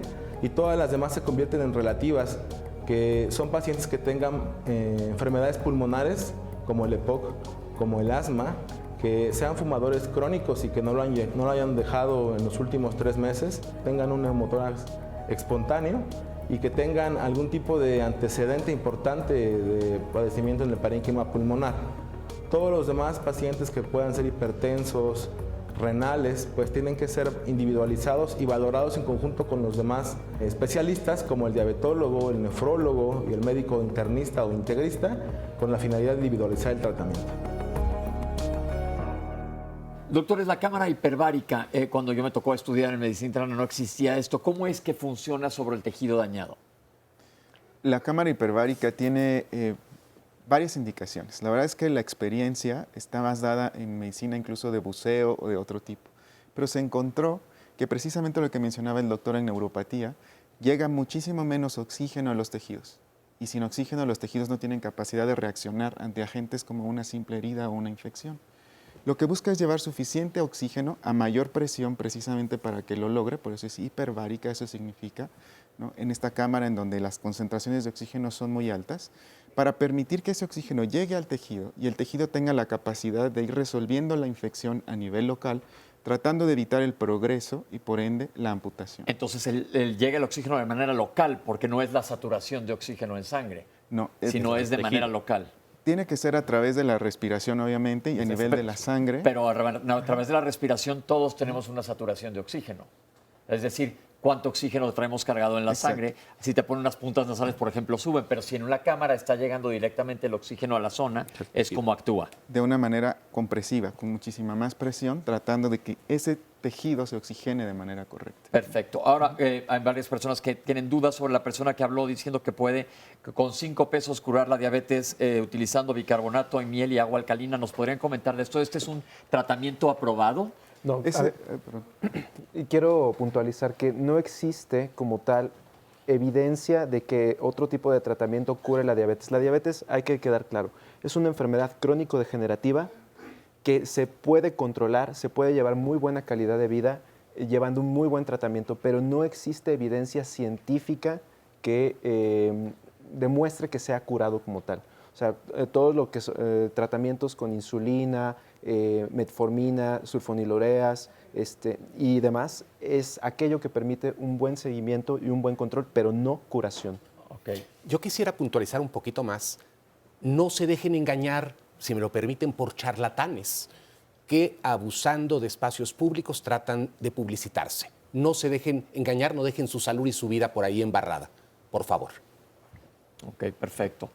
y todas las demás se convierten en relativas, que son pacientes que tengan enfermedades pulmonares como el EPOC, como el asma, que sean fumadores crónicos y que no lo hayan dejado en los últimos 3 meses, tengan un neumotórax espontáneo y que tengan algún tipo de antecedente importante de padecimiento en el parénquima pulmonar. Todos los demás pacientes que puedan ser hipertensos, renales, pues tienen que ser individualizados y valorados en conjunto con los demás especialistas como el diabetólogo, el nefrólogo y el médico internista o integrista con la finalidad de individualizar el tratamiento. Doctores, la cámara hiperbárica, cuando yo me tocó estudiar en medicina interna no existía esto. ¿Cómo es que funciona sobre el tejido dañado? La cámara hiperbárica tiene varias indicaciones. La verdad es que la experiencia está más dada en medicina incluso de buceo o de otro tipo. Pero se encontró que precisamente lo que mencionaba el doctor en neuropatía, llega muchísimo menos oxígeno a los tejidos. Y sin oxígeno los tejidos no tienen capacidad de reaccionar ante agentes como una simple herida o una infección. Lo que busca es llevar suficiente oxígeno a mayor presión precisamente para que lo logre, por eso es hiperbárica, eso significa, ¿no?, en esta cámara en donde las concentraciones de oxígeno son muy altas, para permitir que ese oxígeno llegue al tejido y el tejido tenga la capacidad de ir resolviendo la infección a nivel local, tratando de evitar el progreso y por ende la amputación. Entonces llega el oxígeno de manera local, porque no es la saturación de oxígeno en sangre, no, sino es de manera local. Tiene que ser a través de la respiración, obviamente, y a nivel de la sangre. Pero a través de la respiración todos tenemos una saturación de oxígeno. Es decir, cuánto oxígeno traemos cargado en la sangre. Si te ponen unas puntas nasales, por ejemplo, suben, pero si en una cámara está llegando directamente el oxígeno a la zona, es como actúa. De una manera compresiva, con muchísima más presión, tratando de que ese tejido se oxigene de manera correcta. Perfecto. Ahora hay varias personas que tienen dudas sobre la persona que habló diciendo que puede con 5 pesos curar la diabetes utilizando bicarbonato en miel y agua alcalina. ¿Nos podrían comentar de esto? ¿Este es un tratamiento aprobado? No, y quiero puntualizar que no existe como tal evidencia de que otro tipo de tratamiento cure la diabetes. La diabetes, hay que quedar claro, es una enfermedad crónico-degenerativa que se puede controlar, se puede llevar muy buena calidad de vida llevando un muy buen tratamiento, pero no existe evidencia científica que demuestre que sea curado como tal. O sea, todo lo que tratamientos con insulina, metformina, sulfonilureas y demás, es aquello que permite un buen seguimiento y un buen control, pero no curación. Okay. Yo quisiera puntualizar un poquito más. No se dejen engañar, si me lo permiten, por charlatanes que abusando de espacios públicos tratan de publicitarse. No se dejen engañar, no dejen su salud y su vida por ahí embarrada, por favor. Ok, perfecto.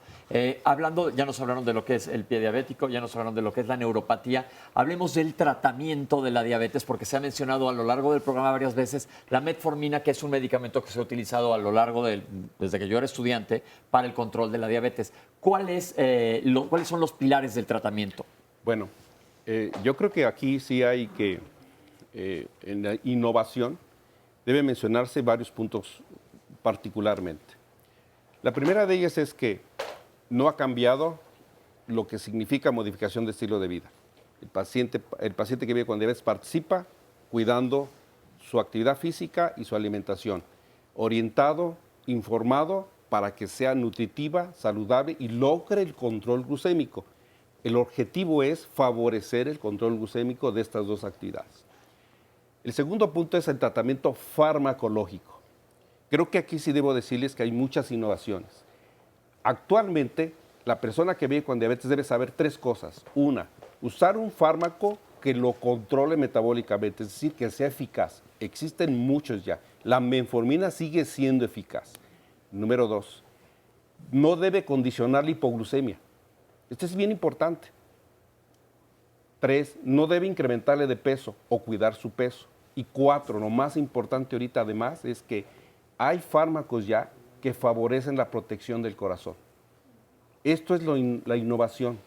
Hablando, ya nos hablaron de lo que es el pie diabético, ya nos hablaron de lo que es la neuropatía. Hablemos del tratamiento de la diabetes, porque se ha mencionado a lo largo del programa varias veces la metformina, que es un medicamento que se ha utilizado a lo largo desde que yo era estudiante para el control de la diabetes. ¿Cuáles son los pilares del tratamiento? Bueno, yo creo que aquí sí hay que, en la innovación, debe mencionarse varios puntos particularmente. La primera de ellas es que no ha cambiado lo que significa modificación de estilo de vida. El paciente que vive con diabetes participa cuidando su actividad física y su alimentación, orientado, informado para que sea nutritiva, saludable y logre el control glucémico. El objetivo es favorecer el control glucémico de estas dos actividades. El segundo punto es el tratamiento farmacológico. Creo que aquí sí debo decirles que hay muchas innovaciones. Actualmente, la persona que vive con diabetes debe saber 3 cosas. Una, usar un fármaco que lo controle metabólicamente, es decir, que sea eficaz. Existen muchos ya. La metformina sigue siendo eficaz. Número 2, no debe condicionar la hipoglucemia. Esto es bien importante. 3, no debe incrementarle de peso o cuidar su peso. Y 4, lo más importante ahorita además es que hay fármacos ya que favorecen la protección del corazón. Esto es la innovación.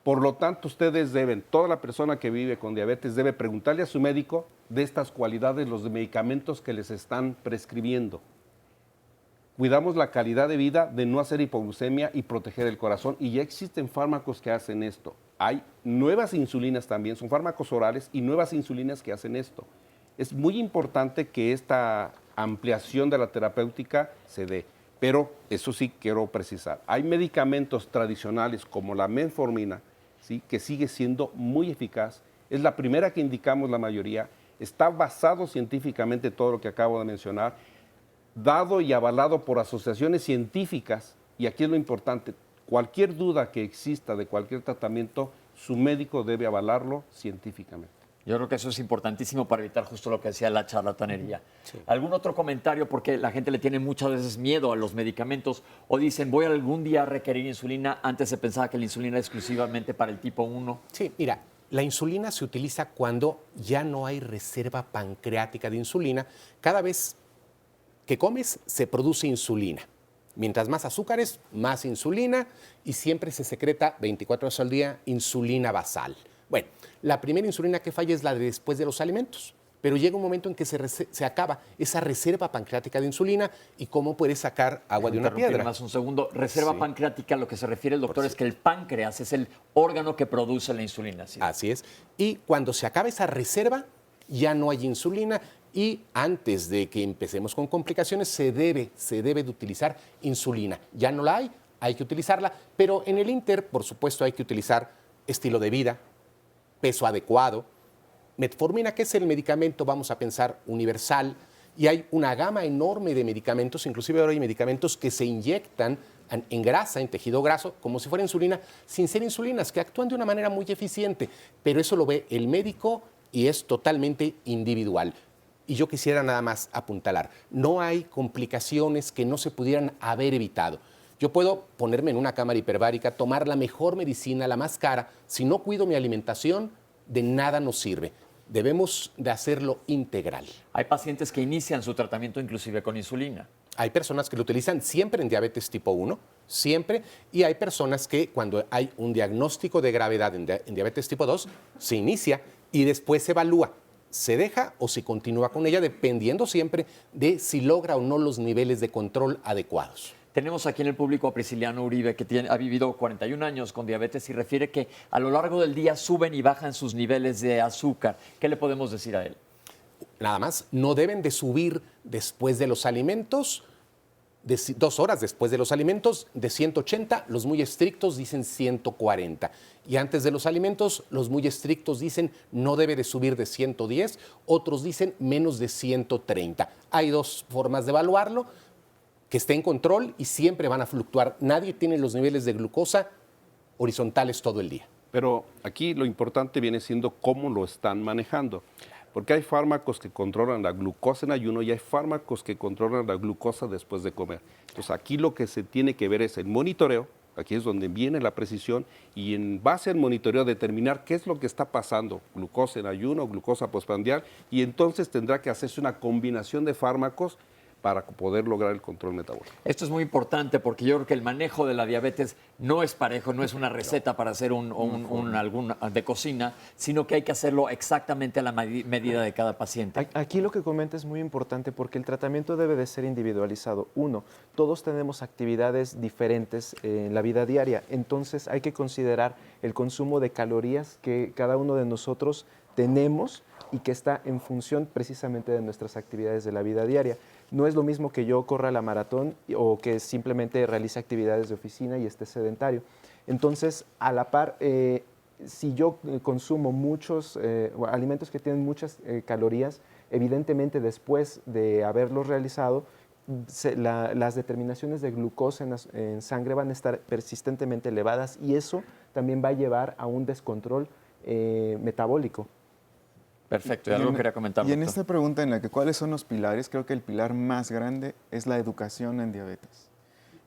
Por lo tanto, ustedes deben, toda la persona que vive con diabetes debe preguntarle a su médico de estas cualidades, los medicamentos que les están prescribiendo. Cuidamos la calidad de vida de no hacer hipoglucemia y proteger el corazón. Y ya existen fármacos que hacen esto. Hay nuevas insulinas también, son fármacos orales y nuevas insulinas que hacen esto. Es muy importante que esta ampliación de la terapéutica se dé. Pero eso sí quiero precisar. Hay medicamentos tradicionales como la metformina, ¿sí?, que sigue siendo muy eficaz. Es la primera que indicamos la mayoría. Está basado científicamente todo lo que acabo de mencionar, dado y avalado por asociaciones científicas. Y aquí es lo importante. Cualquier duda que exista de cualquier tratamiento, su médico debe avalarlo científicamente. Yo creo que eso es importantísimo para evitar justo lo que decía la charlatanería. Sí. ¿Algún otro comentario? Porque la gente le tiene muchas veces miedo a los medicamentos o dicen, voy algún día a requerir insulina. Antes se pensaba que la insulina era exclusivamente para el tipo 1. Sí, mira, la insulina se utiliza cuando ya no hay reserva pancreática de insulina. Cada vez que comes se produce insulina. Mientras más azúcares, más insulina y siempre se secreta 24 horas al día insulina basal. Bueno, la primera insulina que falla es la de después de los alimentos, pero llega un momento en que se acaba esa reserva pancreática de insulina y cómo puedes sacar agua de una piedra. Más un segundo, reserva pancreática, lo que se refiere el doctor es que el páncreas es el órgano que produce la insulina. ¿Sí? Así es, y cuando se acaba esa reserva ya no hay insulina y antes de que empecemos con complicaciones se debe de utilizar insulina. Ya no la hay que utilizarla, pero en el ínter, por supuesto, hay que utilizar estilo de vida, peso adecuado, Metformina, que es el medicamento, vamos a pensar, universal, y hay una gama enorme de medicamentos, inclusive ahora hay medicamentos que se inyectan en grasa, en tejido graso, como si fuera insulina, sin ser insulinas, que actúan de una manera muy eficiente, pero eso lo ve el médico y es totalmente individual. Y yo quisiera nada más apuntalar, no hay complicaciones que no se pudieran haber evitado. Yo puedo ponerme en una cámara hiperbárica, tomar la mejor medicina, la más cara, si no cuido mi alimentación, de nada nos sirve. Debemos de hacerlo integral. Hay pacientes que inician su tratamiento inclusive con insulina. Hay personas que lo utilizan siempre en diabetes tipo 1, siempre, y hay personas que cuando hay un diagnóstico de gravedad en diabetes tipo 2, se inicia y después se evalúa. Se deja o se continúa con ella dependiendo siempre de si logra o no los niveles de control adecuados. Tenemos aquí en el público a Prisciliano Uribe, que ha vivido 41 años con diabetes y refiere que a lo largo del día suben y bajan sus niveles de azúcar. ¿Qué le podemos decir a él? Nada más, no deben de subir después de los alimentos, 2 horas después de los alimentos, de 180, los muy estrictos dicen 140. Y antes de los alimentos, los muy estrictos dicen no debe de subir de 110, otros dicen menos de 130. Hay 2 formas de evaluarlo, que esté en control y siempre van a fluctuar. Nadie tiene los niveles de glucosa horizontales todo el día. Pero aquí lo importante viene siendo cómo lo están manejando. Porque hay fármacos que controlan la glucosa en ayuno y hay fármacos que controlan la glucosa después de comer. Entonces aquí lo que se tiene que ver es el monitoreo, aquí es donde viene la precisión, y en base al monitoreo determinar qué es lo que está pasando, glucosa en ayuno, glucosa postprandial, y entonces tendrá que hacerse una combinación de fármacos para poder lograr el control metabólico. Esto es muy importante porque yo creo que el manejo de la diabetes no es parejo, no es una receta para hacer algún de cocina, sino que hay que hacerlo exactamente a la medida de cada paciente. Aquí lo que comenta es muy importante porque el tratamiento debe de ser individualizado. Uno, todos tenemos actividades diferentes en la vida diaria, entonces hay que considerar el consumo de calorías que cada uno de nosotros tenemos y que está en función precisamente de nuestras actividades de la vida diaria. No es lo mismo que yo corra la maratón o que simplemente realice actividades de oficina y esté sedentario. Entonces, a la par, si yo consumo muchos alimentos que tienen muchas calorías, evidentemente después de haberlos realizado, las determinaciones de glucosa en sangre van a estar persistentemente elevadas y eso también va a llevar a un descontrol metabólico. Perfecto, y algo quería comentar. Y en esta pregunta en la que cuáles son los pilares, creo que el pilar más grande es la educación en diabetes.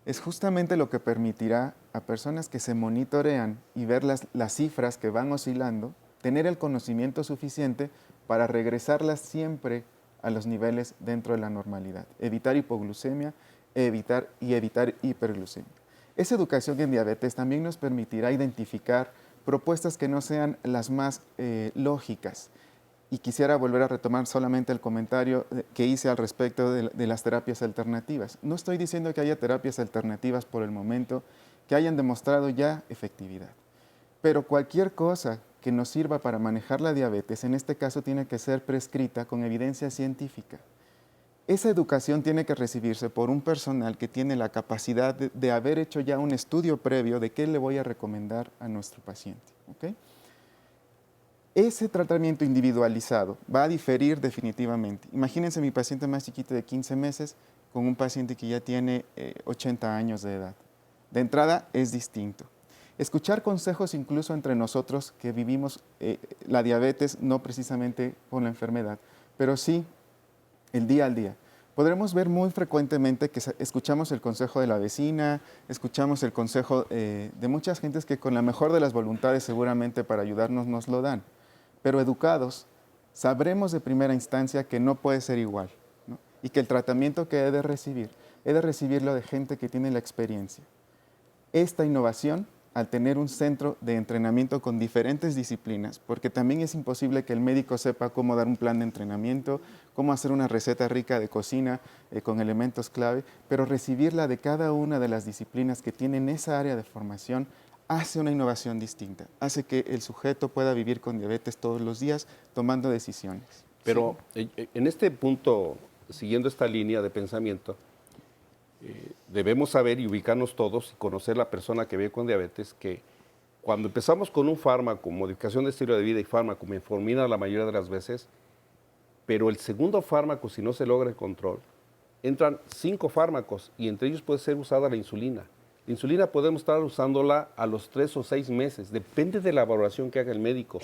Es justamente lo que permitirá a personas que se monitorean y ver las cifras que van oscilando, tener el conocimiento suficiente para regresarlas siempre a los niveles dentro de la normalidad. Evitar hipoglucemia evitar hiperglucemia. Esa educación en diabetes también nos permitirá identificar propuestas que no sean las más lógicas. Y quisiera volver a retomar solamente el comentario que hice al respecto de las terapias alternativas. No estoy diciendo que haya terapias alternativas por el momento que hayan demostrado ya efectividad. Pero cualquier cosa que nos sirva para manejar la diabetes, en este caso tiene que ser prescrita con evidencia científica. Esa educación tiene que recibirse por un personal que tiene la capacidad de haber hecho ya un estudio previo de qué le voy a recomendar a nuestro paciente. ¿Okay? Ese tratamiento individualizado va a diferir definitivamente. Imagínense mi paciente más chiquito de 15 meses con un paciente que ya tiene 80 años de edad. De entrada es distinto. Escuchar consejos incluso entre nosotros que vivimos la diabetes, no precisamente con la enfermedad, pero sí el día al día. Podremos ver muy frecuentemente que escuchamos el consejo de la vecina, escuchamos el consejo de muchas gentes que con la mejor de las voluntades seguramente para ayudarnos nos lo dan. Pero educados, sabremos de primera instancia que no puede ser igual, ¿no? Y que el tratamiento que he de recibirlo de gente que tiene la experiencia. Esta innovación, al tener un centro de entrenamiento con diferentes disciplinas, porque también es imposible que el médico sepa cómo dar un plan de entrenamiento, cómo hacer una receta rica de cocina con elementos clave, pero recibirla de cada una de las disciplinas que tienen esa área de formación, hace una innovación distinta, hace que el sujeto pueda vivir con diabetes todos los días tomando decisiones. Pero en este punto, siguiendo esta línea de pensamiento, debemos saber y ubicarnos todos y conocer la persona que vive con diabetes que cuando empezamos con un fármaco, modificación de estilo de vida y fármaco, metformina la mayoría de las veces, pero el segundo fármaco, si no se logra el control, entran 5 fármacos y entre ellos puede ser usada la insulina. La insulina podemos estar usándola a los 3 o 6 meses, depende de la valoración que haga el médico.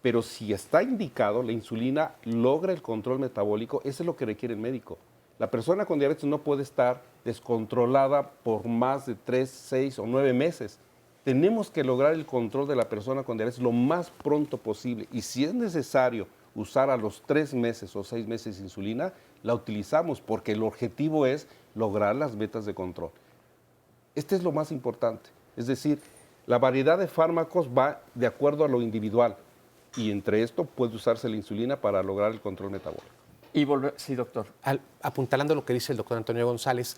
Pero si está indicado, la insulina logra el control metabólico, eso es lo que requiere el médico. La persona con diabetes no puede estar descontrolada por más de 3, 6 o 9 meses. Tenemos que lograr el control de la persona con diabetes lo más pronto posible. Y si es necesario usar a los 3 meses o 6 meses insulina, la utilizamos porque el objetivo es lograr las metas de control. Este es lo más importante. Es decir, la variedad de fármacos va de acuerdo a lo individual. Y entre esto puede usarse la insulina para lograr el control metabólico. Y volver, sí, doctor. Apuntalando lo que dice el doctor Antonio González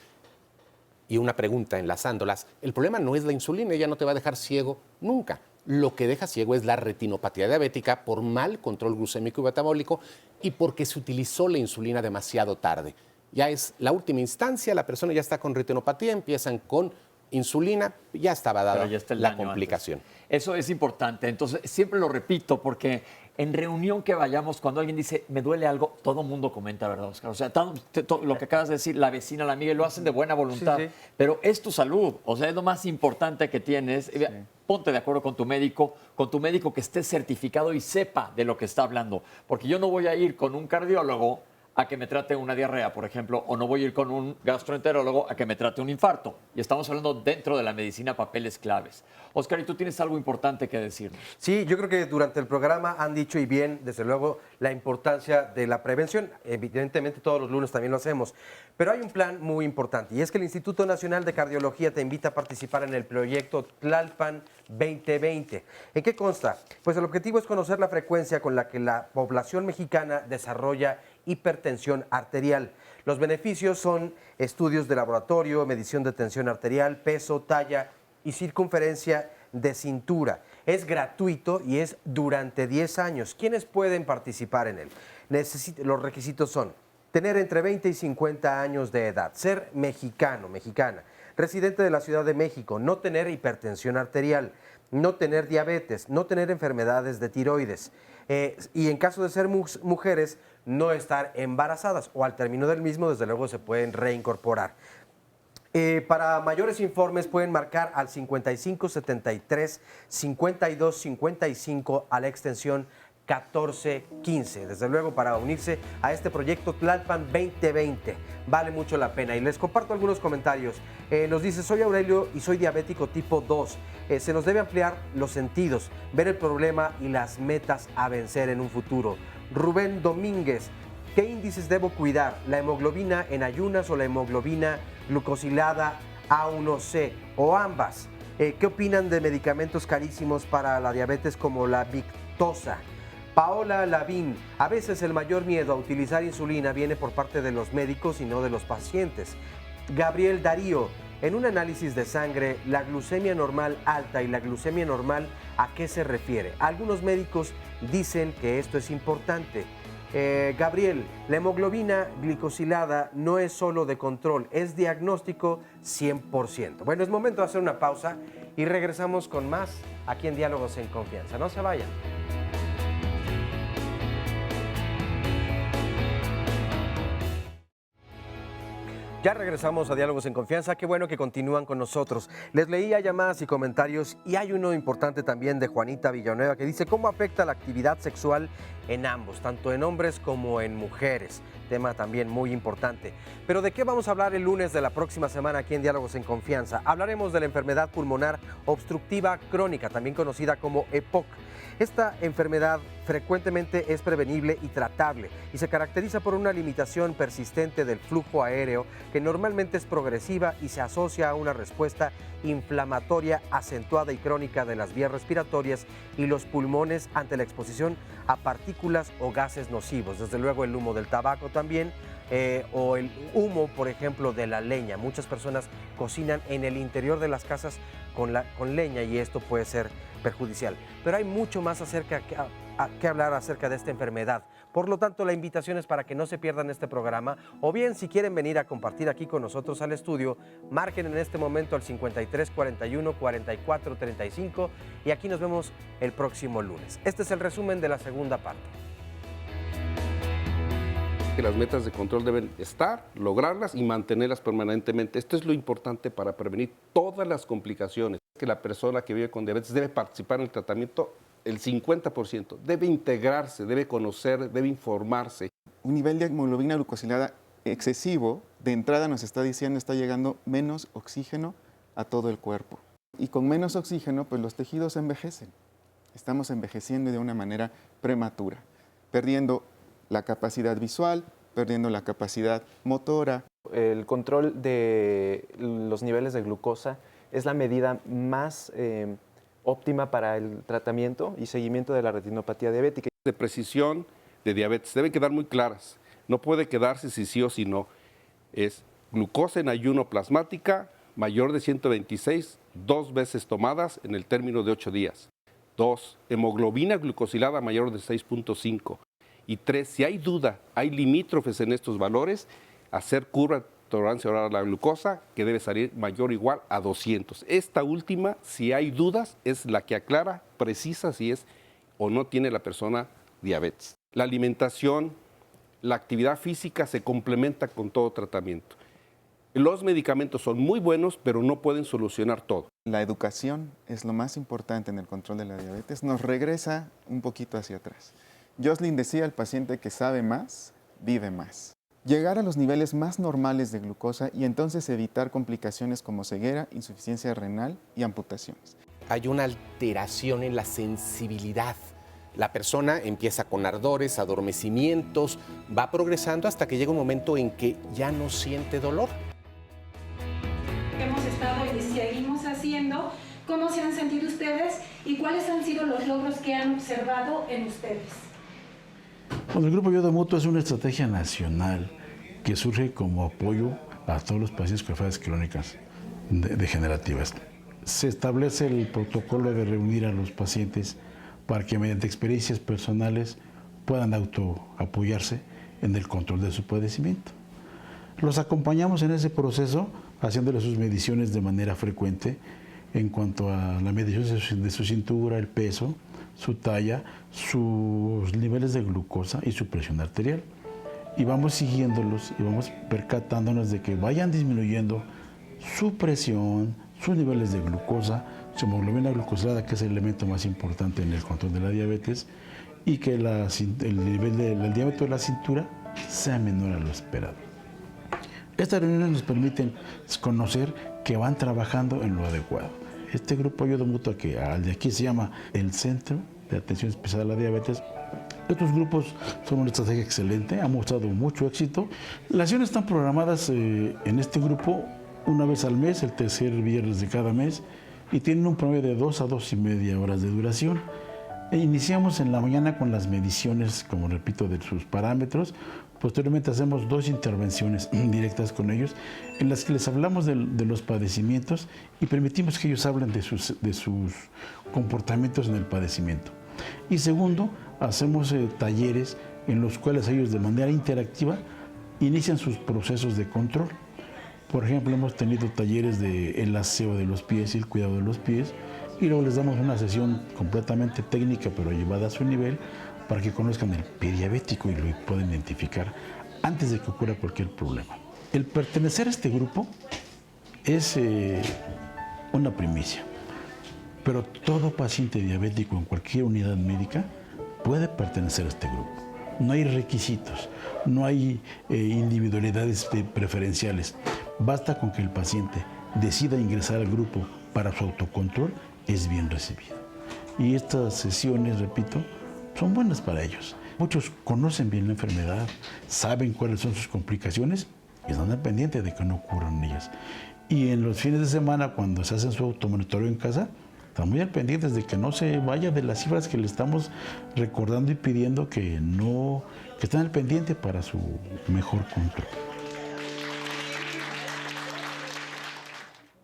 y una pregunta enlazándolas, el problema no es la insulina, ella no te va a dejar ciego nunca. Lo que deja ciego es la retinopatía diabética por mal control glucémico y metabólico y porque se utilizó la insulina demasiado tarde. Ya es la última instancia, la persona ya está con retinopatía, empiezan con insulina, ya estaba dada la complicación. Antes. Eso es importante. Entonces, siempre lo repito porque en reunión que vayamos, cuando alguien dice, me duele algo, todo el mundo comenta, ¿verdad, Oscar? O sea, lo que acabas de decir, la vecina, la amiga, y lo hacen de buena voluntad. Sí, sí. Pero es tu salud, o sea, es lo más importante que tienes. Sí. Ponte de acuerdo con tu médico que esté certificado y sepa de lo que está hablando. Porque yo no voy a ir con un cardiólogo a que me trate una diarrea, por ejemplo, o no voy a ir con un gastroenterólogo a que me trate un infarto. Y estamos hablando dentro de la medicina papeles claves. Oscar, ¿y tú tienes algo importante que decirnos? Sí, yo creo que durante el programa han dicho y bien, desde luego, la importancia de la prevención. Evidentemente todos los lunes también lo hacemos. Pero hay un plan muy importante y es que el Instituto Nacional de Cardiología te invita a participar en el proyecto Tlalpan 2020. ¿En qué consta? Pues el objetivo es conocer la frecuencia con la que la población mexicana desarrolla hipertensión arterial. Los beneficios son estudios de laboratorio, medición de tensión arterial, peso, talla y circunferencia de cintura. Es gratuito y es durante 10 años. ¿Quiénes pueden participar en él? Los requisitos son tener entre 20 y 50 años de edad, ser mexicano, mexicana, residente de la Ciudad de México, no tener hipertensión arterial, no tener diabetes, no tener enfermedades de tiroides y en caso de ser mujeres, no estar embarazadas o al término del mismo, desde luego, se pueden reincorporar. Para mayores informes pueden marcar al 55 73 52 55 a la extensión 1415. Desde luego, para unirse a este proyecto Tlalpan 2020. Vale mucho la pena. Y les comparto algunos comentarios. Nos dice, soy Aurelio y soy diabético tipo 2. Se nos debe ampliar los sentidos, ver el problema y las metas a vencer en un futuro. Rubén Domínguez, ¿qué índices debo cuidar? ¿La hemoglobina en ayunas o la hemoglobina glucosilada A1C o ambas? ¿Qué opinan de medicamentos carísimos para la diabetes como la Victoza? Paola Lavín, a veces el mayor miedo a utilizar insulina viene por parte de los médicos y no de los pacientes. Gabriel Darío, en un análisis de sangre, la glucemia normal alta y la glucemia normal, ¿a qué se refiere? Algunos médicos dicen que esto es importante. Gabriel, la hemoglobina glicosilada no es solo de control, es diagnóstico 100%. Bueno, es momento de hacer una pausa y regresamos con más aquí en Diálogos en Confianza. No se vayan. Ya regresamos a Diálogos en Confianza, qué bueno que continúan con nosotros. Les leía llamadas y comentarios y hay uno importante también de Juanita Villanueva que dice cómo afecta la actividad sexual en ambos, tanto en hombres como en mujeres. Tema también muy importante. Pero ¿de qué vamos a hablar el lunes de la próxima semana aquí en Diálogos en Confianza? Hablaremos de la enfermedad pulmonar obstructiva crónica, también conocida como EPOC. Esta enfermedad frecuentemente es prevenible y tratable y se caracteriza por una limitación persistente del flujo aéreo que normalmente es progresiva y se asocia a una respuesta inflamatoria acentuada y crónica de las vías respiratorias y los pulmones ante la exposición a partículas o gases nocivos. Desde luego el humo del tabaco también o el humo, por ejemplo, de la leña. Muchas personas cocinan en el interior de las casas con leña y esto puede ser perjudicial. Pero hay mucho más acerca que hablar acerca de esta enfermedad. Por lo tanto, la invitación es para que no se pierdan este programa, o bien si quieren venir a compartir aquí con nosotros al estudio, marquen en este momento al 53 41 44 35 y aquí nos vemos el próximo lunes. Este es el resumen de la segunda parte. Que las metas de control deben estar, lograrlas y mantenerlas permanentemente. Esto es lo importante para prevenir todas las complicaciones. Que la persona que vive con diabetes debe participar en el tratamiento el 50%, debe integrarse, debe conocer, debe informarse. Un nivel de hemoglobina glucosilada excesivo, de entrada nos está diciendo, está llegando menos oxígeno a todo el cuerpo. Y con menos oxígeno, pues los tejidos envejecen. Estamos envejeciendo de una manera prematura, perdiendo la capacidad visual, perdiendo la capacidad motora. El control de los niveles de glucosa es la medida más óptima para el tratamiento y seguimiento de la retinopatía diabética. De precisión de diabetes deben quedar muy claras. No puede quedarse si sí o si no. Es glucosa en ayuno plasmática mayor de 126, 2 veces tomadas en el término de 8 días. 2. Hemoglobina glucosilada mayor de 6.5. Y 3. Si hay duda, hay limítrofes en estos valores, hacer curva de tolerancia oral a la glucosa que debe salir mayor o igual a 200. Esta última, si hay dudas, es la que aclara, precisa si es o no tiene la persona diabetes. La alimentación, la actividad física se complementa con todo tratamiento. Los medicamentos son muy buenos, pero no pueden solucionar todo. La educación es lo más importante en el control de la diabetes. Nos regresa un poquito hacia atrás. Jocelyn decía, el paciente que sabe más, vive más. Llegar a los niveles más normales de glucosa y entonces evitar complicaciones como ceguera, insuficiencia renal y amputaciones. Hay una alteración en la sensibilidad. La persona empieza con ardores, adormecimientos, va progresando hasta que llega un momento en que ya no siente dolor. Hemos estado y seguimos haciendo. ¿Cómo se han sentido ustedes y cuáles han sido los logros que han observado en ustedes? Bueno, el Grupo Ayuda Mutua es una estrategia nacional que surge como apoyo a todos los pacientes con enfermedades crónicas degenerativas. Se establece el protocolo de reunir a los pacientes para que mediante experiencias personales puedan autoapoyarse en el control de su padecimiento. Los acompañamos en ese proceso haciéndole sus mediciones de manera frecuente en cuanto a la medición de su cintura, el peso, su talla, sus niveles de glucosa y su presión arterial. Y vamos siguiéndolos y vamos percatándonos de que vayan disminuyendo su presión, sus niveles de glucosa, su hemoglobina glucosilada, que es el elemento más importante en el control de la diabetes, y que el nivel del diámetro de la cintura sea menor a lo esperado. Estas reuniones nos permiten conocer que van trabajando en lo adecuado. Este Grupo Ayuda Mutua, que al de aquí se llama el Centro de Atención Especial a la Diabetes, estos grupos son una estrategia excelente, ha mostrado mucho éxito. Las acciones están programadas en este grupo una vez al mes, el tercer viernes de cada mes, y tienen un promedio de 2 a 2,5 horas de duración. Iniciamos en la mañana con las mediciones, como repito, de sus parámetros. Posteriormente hacemos 2 intervenciones directas con ellos, en las que les hablamos de los padecimientos y permitimos que ellos hablen de sus comportamientos en el padecimiento. Y segundo, hacemos talleres en los cuales ellos de manera interactiva inician sus procesos de control. Por ejemplo, hemos tenido talleres del aseo de los pies y el cuidado de los pies, y luego les damos una sesión completamente técnica, pero llevada a su nivel, para que conozcan el pie diabético y lo puedan identificar antes de que ocurra cualquier problema. El pertenecer a este grupo es una primicia, pero todo paciente diabético en cualquier unidad médica puede pertenecer a este grupo. No hay requisitos, no hay individualidades preferenciales. Basta con que el paciente decida ingresar al grupo para su autocontrol, es bien recibido. Y estas sesiones, repito, son buenas para ellos. Muchos conocen bien la enfermedad, saben cuáles son sus complicaciones y están al pendiente de que no ocurran ellas. Y en los fines de semana, cuando se hacen su automonitoreo en casa, están muy al pendientes de que no se vaya de las cifras que le estamos recordando y pidiendo que estén al pendiente para su mejor control.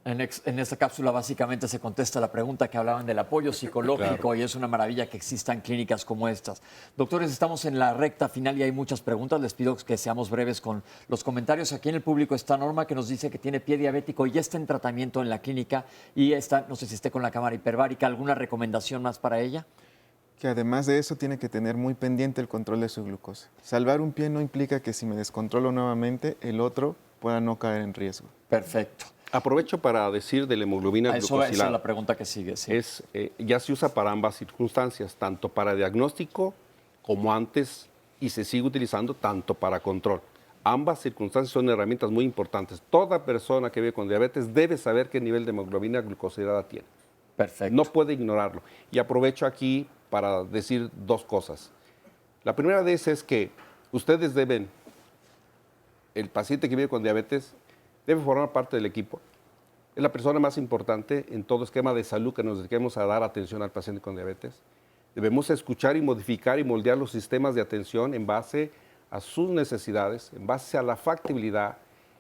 En esta cápsula básicamente se contesta la pregunta que hablaban del apoyo psicológico, claro. Y es una maravilla que existan clínicas como estas. Doctores, estamos en la recta final y hay muchas preguntas. Les pido que seamos breves con los comentarios. Aquí en el público está Norma, que nos dice que tiene pie diabético y ya está en tratamiento en la clínica y está, no sé si esté con la cámara hiperbárica. ¿Alguna recomendación más para ella? Que además de eso tiene que tener muy pendiente el control de su glucosa. Salvar un pie no implica que si me descontrolo nuevamente, el otro pueda no caer en riesgo. Perfecto. Aprovecho para decir de la hemoglobina glucosilada. Esa es la pregunta que sigue. Sí. Ya se usa para ambas circunstancias, tanto para diagnóstico como antes, y se sigue utilizando tanto para control. Ambas circunstancias son herramientas muy importantes. Toda persona que vive con diabetes debe saber qué nivel de hemoglobina glucosilada tiene. Perfecto. No puede ignorarlo. Y aprovecho aquí para decir dos cosas. La primera de esas es que ustedes deben, el paciente que vive con diabetes, debe formar parte del equipo. Es la persona más importante en todo esquema de salud que nos dediquemos a dar atención al paciente con diabetes. Debemos escuchar y modificar y moldear los sistemas de atención en base a sus necesidades, en base a la factibilidad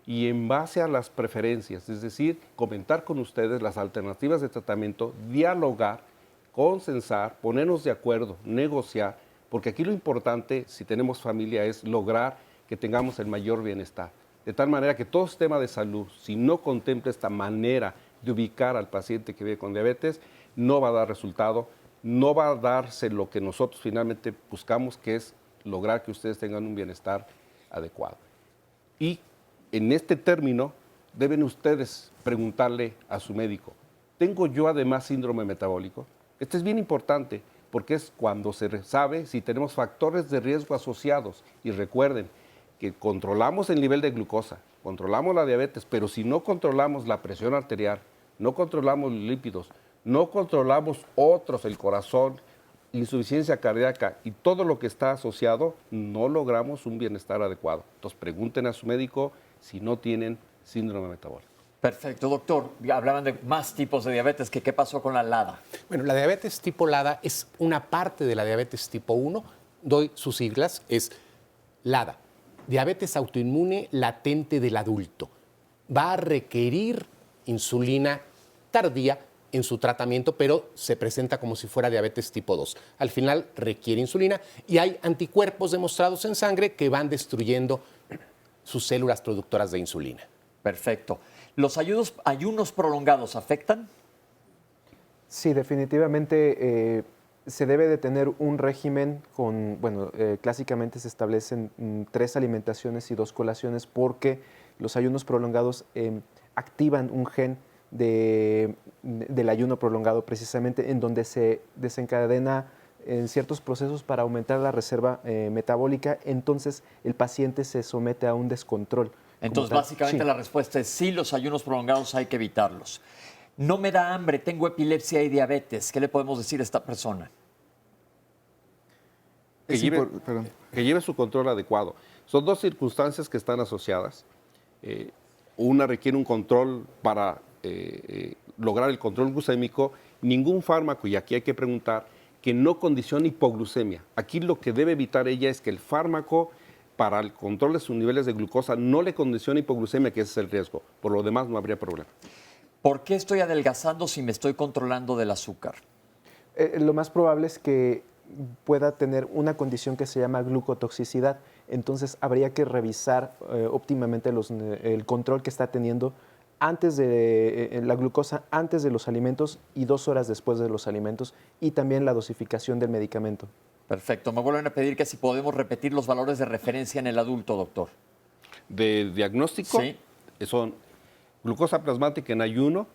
y en base a las preferencias. Es decir, comentar con ustedes las alternativas de tratamiento, dialogar, consensar, ponernos de acuerdo, negociar, porque aquí lo importante, si tenemos familia, es lograr que tengamos el mayor bienestar. De tal manera que todo sistema de salud, si no contempla esta manera de ubicar al paciente que vive con diabetes, no va a dar resultado, no va a darse lo que nosotros finalmente buscamos, que es lograr que ustedes tengan un bienestar adecuado. Y en este término, deben ustedes preguntarle a su médico, ¿tengo yo además síndrome metabólico? Esto es bien importante porque es cuando se sabe si tenemos factores de riesgo asociados. Y recuerden, que controlamos el nivel de glucosa, controlamos la diabetes, pero si no controlamos la presión arterial, no controlamos los lípidos, no controlamos otros, el corazón, insuficiencia cardíaca y todo lo que está asociado, no logramos un bienestar adecuado. Entonces pregunten a su médico si no tienen síndrome metabólico. Perfecto, doctor. Hablaban de más tipos de diabetes. ¿Qué pasó con la LADA? Bueno, la diabetes tipo LADA es una parte de la diabetes tipo 1. Doy sus siglas, es LADA. Diabetes autoinmune latente del adulto. Va a requerir insulina tardía en su tratamiento, pero se presenta como si fuera diabetes tipo 2. Al final requiere insulina y hay anticuerpos demostrados en sangre que van destruyendo sus células productoras de insulina. Perfecto. ¿Los ayunos prolongados afectan? Sí, definitivamente se debe de tener un régimen con, clásicamente se establecen 3 alimentaciones y 2 colaciones porque los ayunos prolongados activan un gen del ayuno prolongado precisamente en donde se desencadena en ciertos procesos para aumentar la reserva metabólica, entonces el paciente se somete a un descontrol. Entonces básicamente la respuesta es sí, los ayunos prolongados hay que evitarlos. No me da hambre, tengo epilepsia y diabetes. ¿Qué le podemos decir a esta persona? Que lleve su control adecuado. Son 2 circunstancias que están asociadas. Una requiere un control para lograr el control glucémico. Ningún fármaco, y aquí hay que preguntar, que no condicione hipoglucemia. Aquí lo que debe evitar ella es que el fármaco para el control de sus niveles de glucosa no le condicione hipoglucemia, que ese es el riesgo. Por lo demás no habría problema. ¿Por qué estoy adelgazando si me estoy controlando del azúcar? Lo más probable es que pueda tener una condición que se llama glucotoxicidad. Entonces habría que revisar óptimamente el control que está teniendo antes de la glucosa, antes de los alimentos y 2 horas después de los alimentos, y también la dosificación del medicamento. Perfecto. Me vuelven a pedir que si podemos repetir los valores de referencia en el adulto, doctor. De diagnóstico, sí, son glucosa plasmática en ayuno,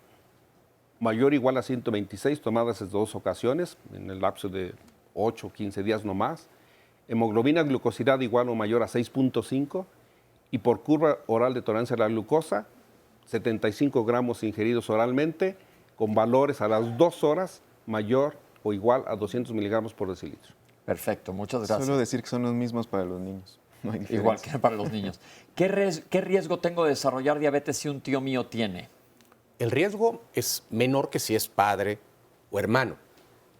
mayor o igual a 126, tomadas en 2 ocasiones, en el lapso de 8 o 15 días no más. Hemoglobina glucosilada igual o mayor a 6.5. Y por curva oral de tolerancia a la glucosa, 75 gramos ingeridos oralmente, con valores a las 2 horas mayor o igual a 200 miligramos por decilitro. Perfecto, muchas gracias. Solo decir que son los mismos para los niños. No hay diferencia. Igual que para los niños. ¿Qué riesgo tengo de desarrollar diabetes si un tío mío tiene? El riesgo es menor que si es padre o hermano,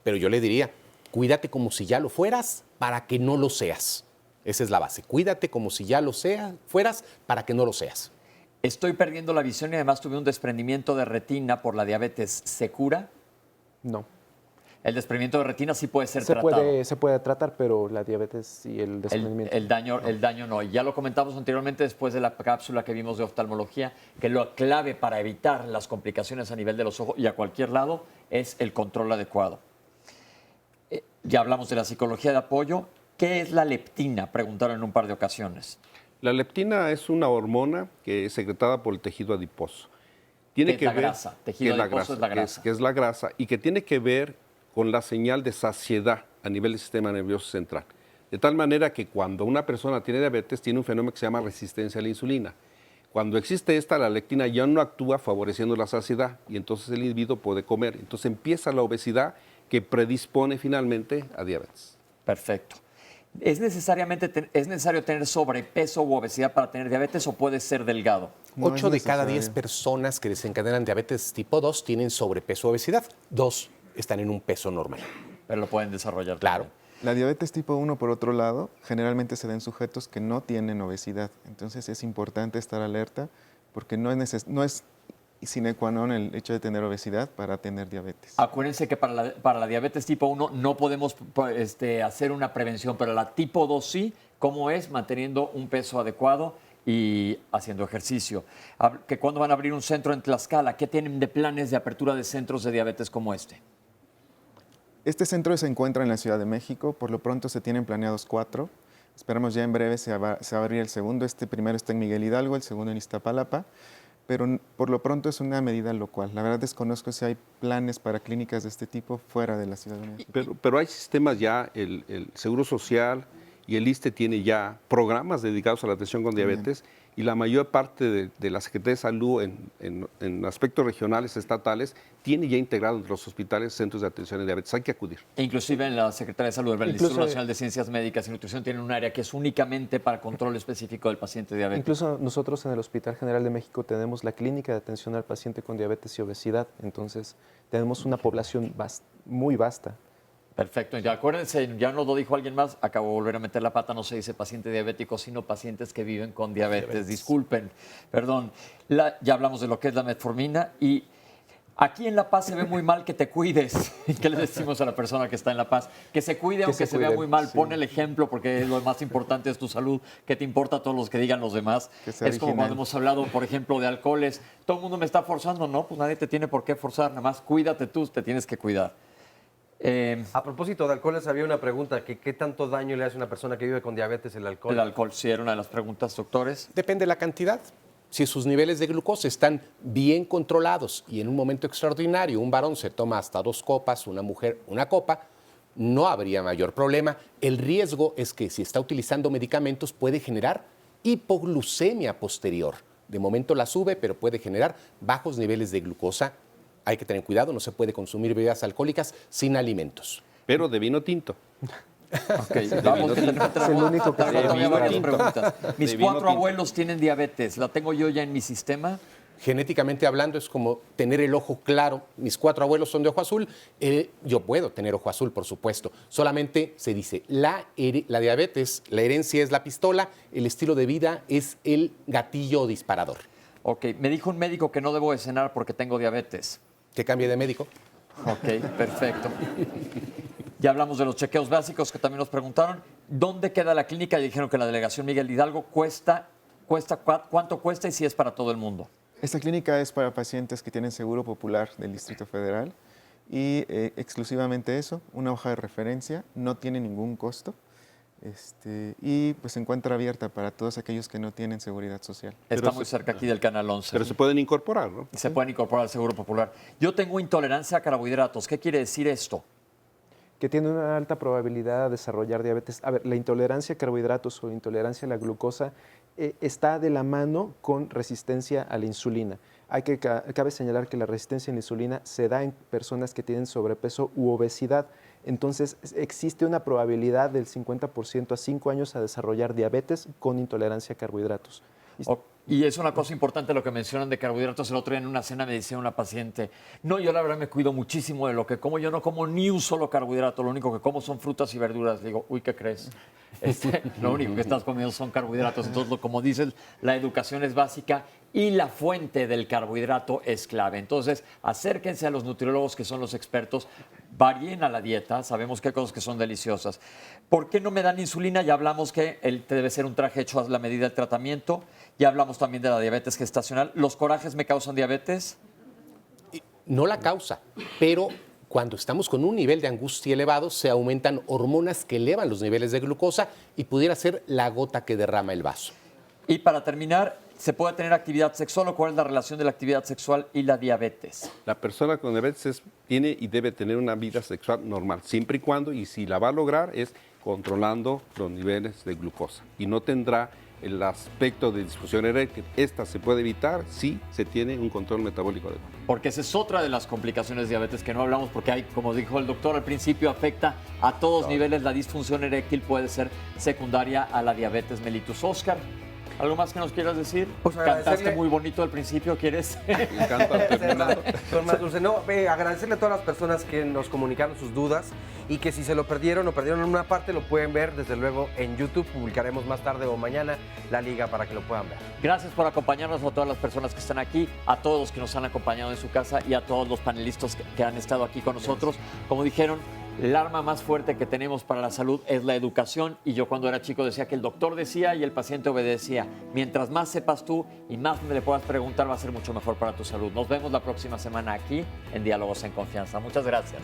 pero yo le diría, cuídate como si ya lo fueras para que no lo seas. Esa es la base. Cuídate como si ya lo fueras para que no lo seas. Estoy perdiendo la visión y además tuve un desprendimiento de retina por la diabetes. ¿Se cura? No. El desprendimiento de retina sí puede ser tratado. Se puede tratar, pero la diabetes y el desprendimiento. El daño no. Y ya lo comentamos anteriormente después de la cápsula que vimos de oftalmología, que lo clave para evitar las complicaciones a nivel de los ojos y a cualquier lado es el control adecuado. Ya hablamos de la psicología de apoyo. ¿Qué es la leptina? Preguntaron en un par de ocasiones. La leptina es una hormona que es secretada por el tejido adiposo. Tiene que ver grasa. Tejido adiposo es la grasa. Que es la grasa y que tiene que ver con la señal de saciedad a nivel del sistema nervioso central. De tal manera que cuando una persona tiene diabetes, tiene un fenómeno que se llama resistencia a la insulina. Cuando existe esta, la leptina ya no actúa favoreciendo la saciedad y entonces el individuo puede comer. Entonces empieza la obesidad que predispone finalmente a diabetes. Perfecto. ¿Es necesario tener sobrepeso u obesidad para tener diabetes o puede ser delgado? 8 de cada 10 personas que desencadenan diabetes tipo 2 tienen sobrepeso o obesidad. 2 están en un peso normal. Pero lo pueden desarrollar. Claro. La diabetes tipo 1, por otro lado, generalmente se da en sujetos que no tienen obesidad. Entonces es importante estar alerta porque no es sine qua non el hecho de tener obesidad para tener diabetes. Acuérdense que para la diabetes tipo 1 no podemos hacer una prevención, pero la tipo 2 sí. ¿Cómo es? Manteniendo un peso adecuado y haciendo ejercicio. ¿Que cuándo van a abrir un centro en Tlaxcala? ¿Qué tienen de planes de apertura de centros de diabetes como este? Este centro se encuentra en la Ciudad de México. Por lo pronto se tienen planeados 4. Esperamos ya en breve se va a abrir el segundo. Este primero está en Miguel Hidalgo, el segundo en Iztapalapa. Pero por lo pronto es una medida local. La verdad desconozco si hay planes para clínicas de este tipo fuera de la Ciudad de México. Pero hay sistemas ya, el Seguro Social y el ISSSTE tiene ya programas dedicados a la atención con diabetes y la mayor parte de la Secretaría de Salud en aspectos regionales, estatales, tiene ya integrado entre los hospitales centros de atención de diabetes. Hay que acudir. E inclusive en la Secretaría de Salud, el Instituto Nacional de Ciencias Médicas y Nutrición tiene un área que es únicamente para control específico del paciente diabético. Incluso nosotros en el Hospital General de México tenemos la clínica de atención al paciente con diabetes y obesidad. Entonces tenemos una población muy vasta. Perfecto. Ya acuérdense, ya nos lo dijo alguien más, acabo de volver a meter la pata, no se dice paciente diabético, sino pacientes que viven con diabetes. Disculpen, perdón. Ya hablamos de lo que es la metformina y aquí en La Paz se ve muy mal que te cuides. ¿Qué le decimos a la persona que está en La Paz? Que se cuide aunque se vea muy mal. Sí. Pon el ejemplo porque lo más importante es tu salud. ¿Qué te importa a todos los que digan los demás? Es como cuando hemos hablado, por ejemplo, de alcoholes. Todo el mundo me está forzando. No, pues nadie te tiene por qué forzar. Nada más cuídate tú, te tienes que cuidar. A propósito de alcoholes, había una pregunta, que ¿qué tanto daño le hace a una persona que vive con diabetes el alcohol? El alcohol, sí, era una de las preguntas, doctores. Depende de la cantidad. Si sus niveles de glucosa están bien controlados y en un momento extraordinario un varón se toma hasta 2 copas, una mujer una copa, no habría mayor problema. El riesgo es que si está utilizando medicamentos puede generar hipoglucemia posterior. De momento la sube, pero puede generar bajos niveles de glucosa. Hay que tener cuidado, no se puede consumir bebidas alcohólicas sin alimentos. Pero de vino tinto. Okay, vamos, que es el único que Mis 4 abuelos tienen diabetes. ¿La tengo yo ya en mi sistema? Genéticamente hablando es como tener el ojo claro. Mis 4 abuelos son de ojo azul. Yo puedo tener ojo azul, por supuesto. Solamente se dice, la diabetes, la herencia es la pistola, el estilo de vida es el gatillo o disparador. Ok, me dijo un médico que no debo de cenar porque tengo diabetes. ¿Que cambie de médico? Ok, perfecto. Ya hablamos de los chequeos básicos que también nos preguntaron. ¿Dónde queda la clínica? Y dijeron que la delegación Miguel Hidalgo ¿cuánto cuesta y si es para todo el mundo? Esta clínica es para pacientes que tienen seguro popular del Distrito Federal y exclusivamente eso, una hoja de referencia, no tiene ningún costo. Y pues se encuentra abierta para todos aquellos que no tienen seguridad social. Está muy cerca aquí del Canal 11. Pero se pueden incorporar, ¿no? Se pueden incorporar al Seguro Popular. Yo tengo intolerancia a carbohidratos. ¿Qué quiere decir esto? Que tiene una alta probabilidad de desarrollar diabetes. A ver, la intolerancia a carbohidratos o intolerancia a la glucosa está de la mano con resistencia a la insulina. Cabe señalar que la resistencia a la insulina se da en personas que tienen sobrepeso u obesidad. Entonces, existe una probabilidad del 50% a 5 años a desarrollar diabetes con intolerancia a carbohidratos. Y es una cosa importante lo que mencionan de carbohidratos. El otro día en una cena me decía una paciente, no, yo la verdad me cuido muchísimo de lo que como. Yo no como ni un solo carbohidrato, lo único que como son frutas y verduras. Le digo, uy, ¿qué crees? Lo único que estás comiendo son carbohidratos. Entonces, como dices, la educación es básica y la fuente del carbohidrato es clave. Entonces, acérquense a los nutriólogos que son los expertos, varíen a la dieta, sabemos que hay cosas que son deliciosas. ¿Por qué no me dan insulina? Ya hablamos que debe ser un traje hecho a la medida del tratamiento. Ya hablamos también de la diabetes gestacional. ¿Los corajes me causan diabetes? No la causa, pero cuando estamos con un nivel de angustia elevado, se aumentan hormonas que elevan los niveles de glucosa y pudiera ser la gota que derrama el vaso. Y para terminar, ¿se puede tener actividad sexual o cuál es la relación de la actividad sexual y la diabetes? La persona con diabetes tiene y debe tener una vida sexual normal, siempre y cuando, y si la va a lograr, es controlando los niveles de glucosa. Y no tendrá el aspecto de disfunción eréctil. Esta se puede evitar si se tiene un control metabólico adecuado. Porque esa es otra de las complicaciones de diabetes que no hablamos, porque hay, como dijo el doctor al principio, afecta a todos niveles. La disfunción eréctil puede ser secundaria a la diabetes mellitus. Oscar, ¿algo más que nos quieras decir? Pues cantaste muy bonito al principio, ¿quieres? Me encanta. Con más dulce. No, agradecerle a todas las personas que nos comunicaron sus dudas y que si se lo perdieron o perdieron en una parte, lo pueden ver desde luego en YouTube. Publicaremos más tarde o mañana la liga para que lo puedan ver. Gracias por acompañarnos, a todas las personas que están aquí, a todos los que nos han acompañado en su casa y a todos los panelistas que han estado aquí con nosotros. Como dijeron, el arma más fuerte que tenemos para la salud es la educación, y yo cuando era chico decía que el doctor decía y el paciente obedecía. Mientras más sepas tú y más me le puedas preguntar, va a ser mucho mejor para tu salud. Nos vemos la próxima semana aquí en Diálogos en Confianza. Muchas gracias.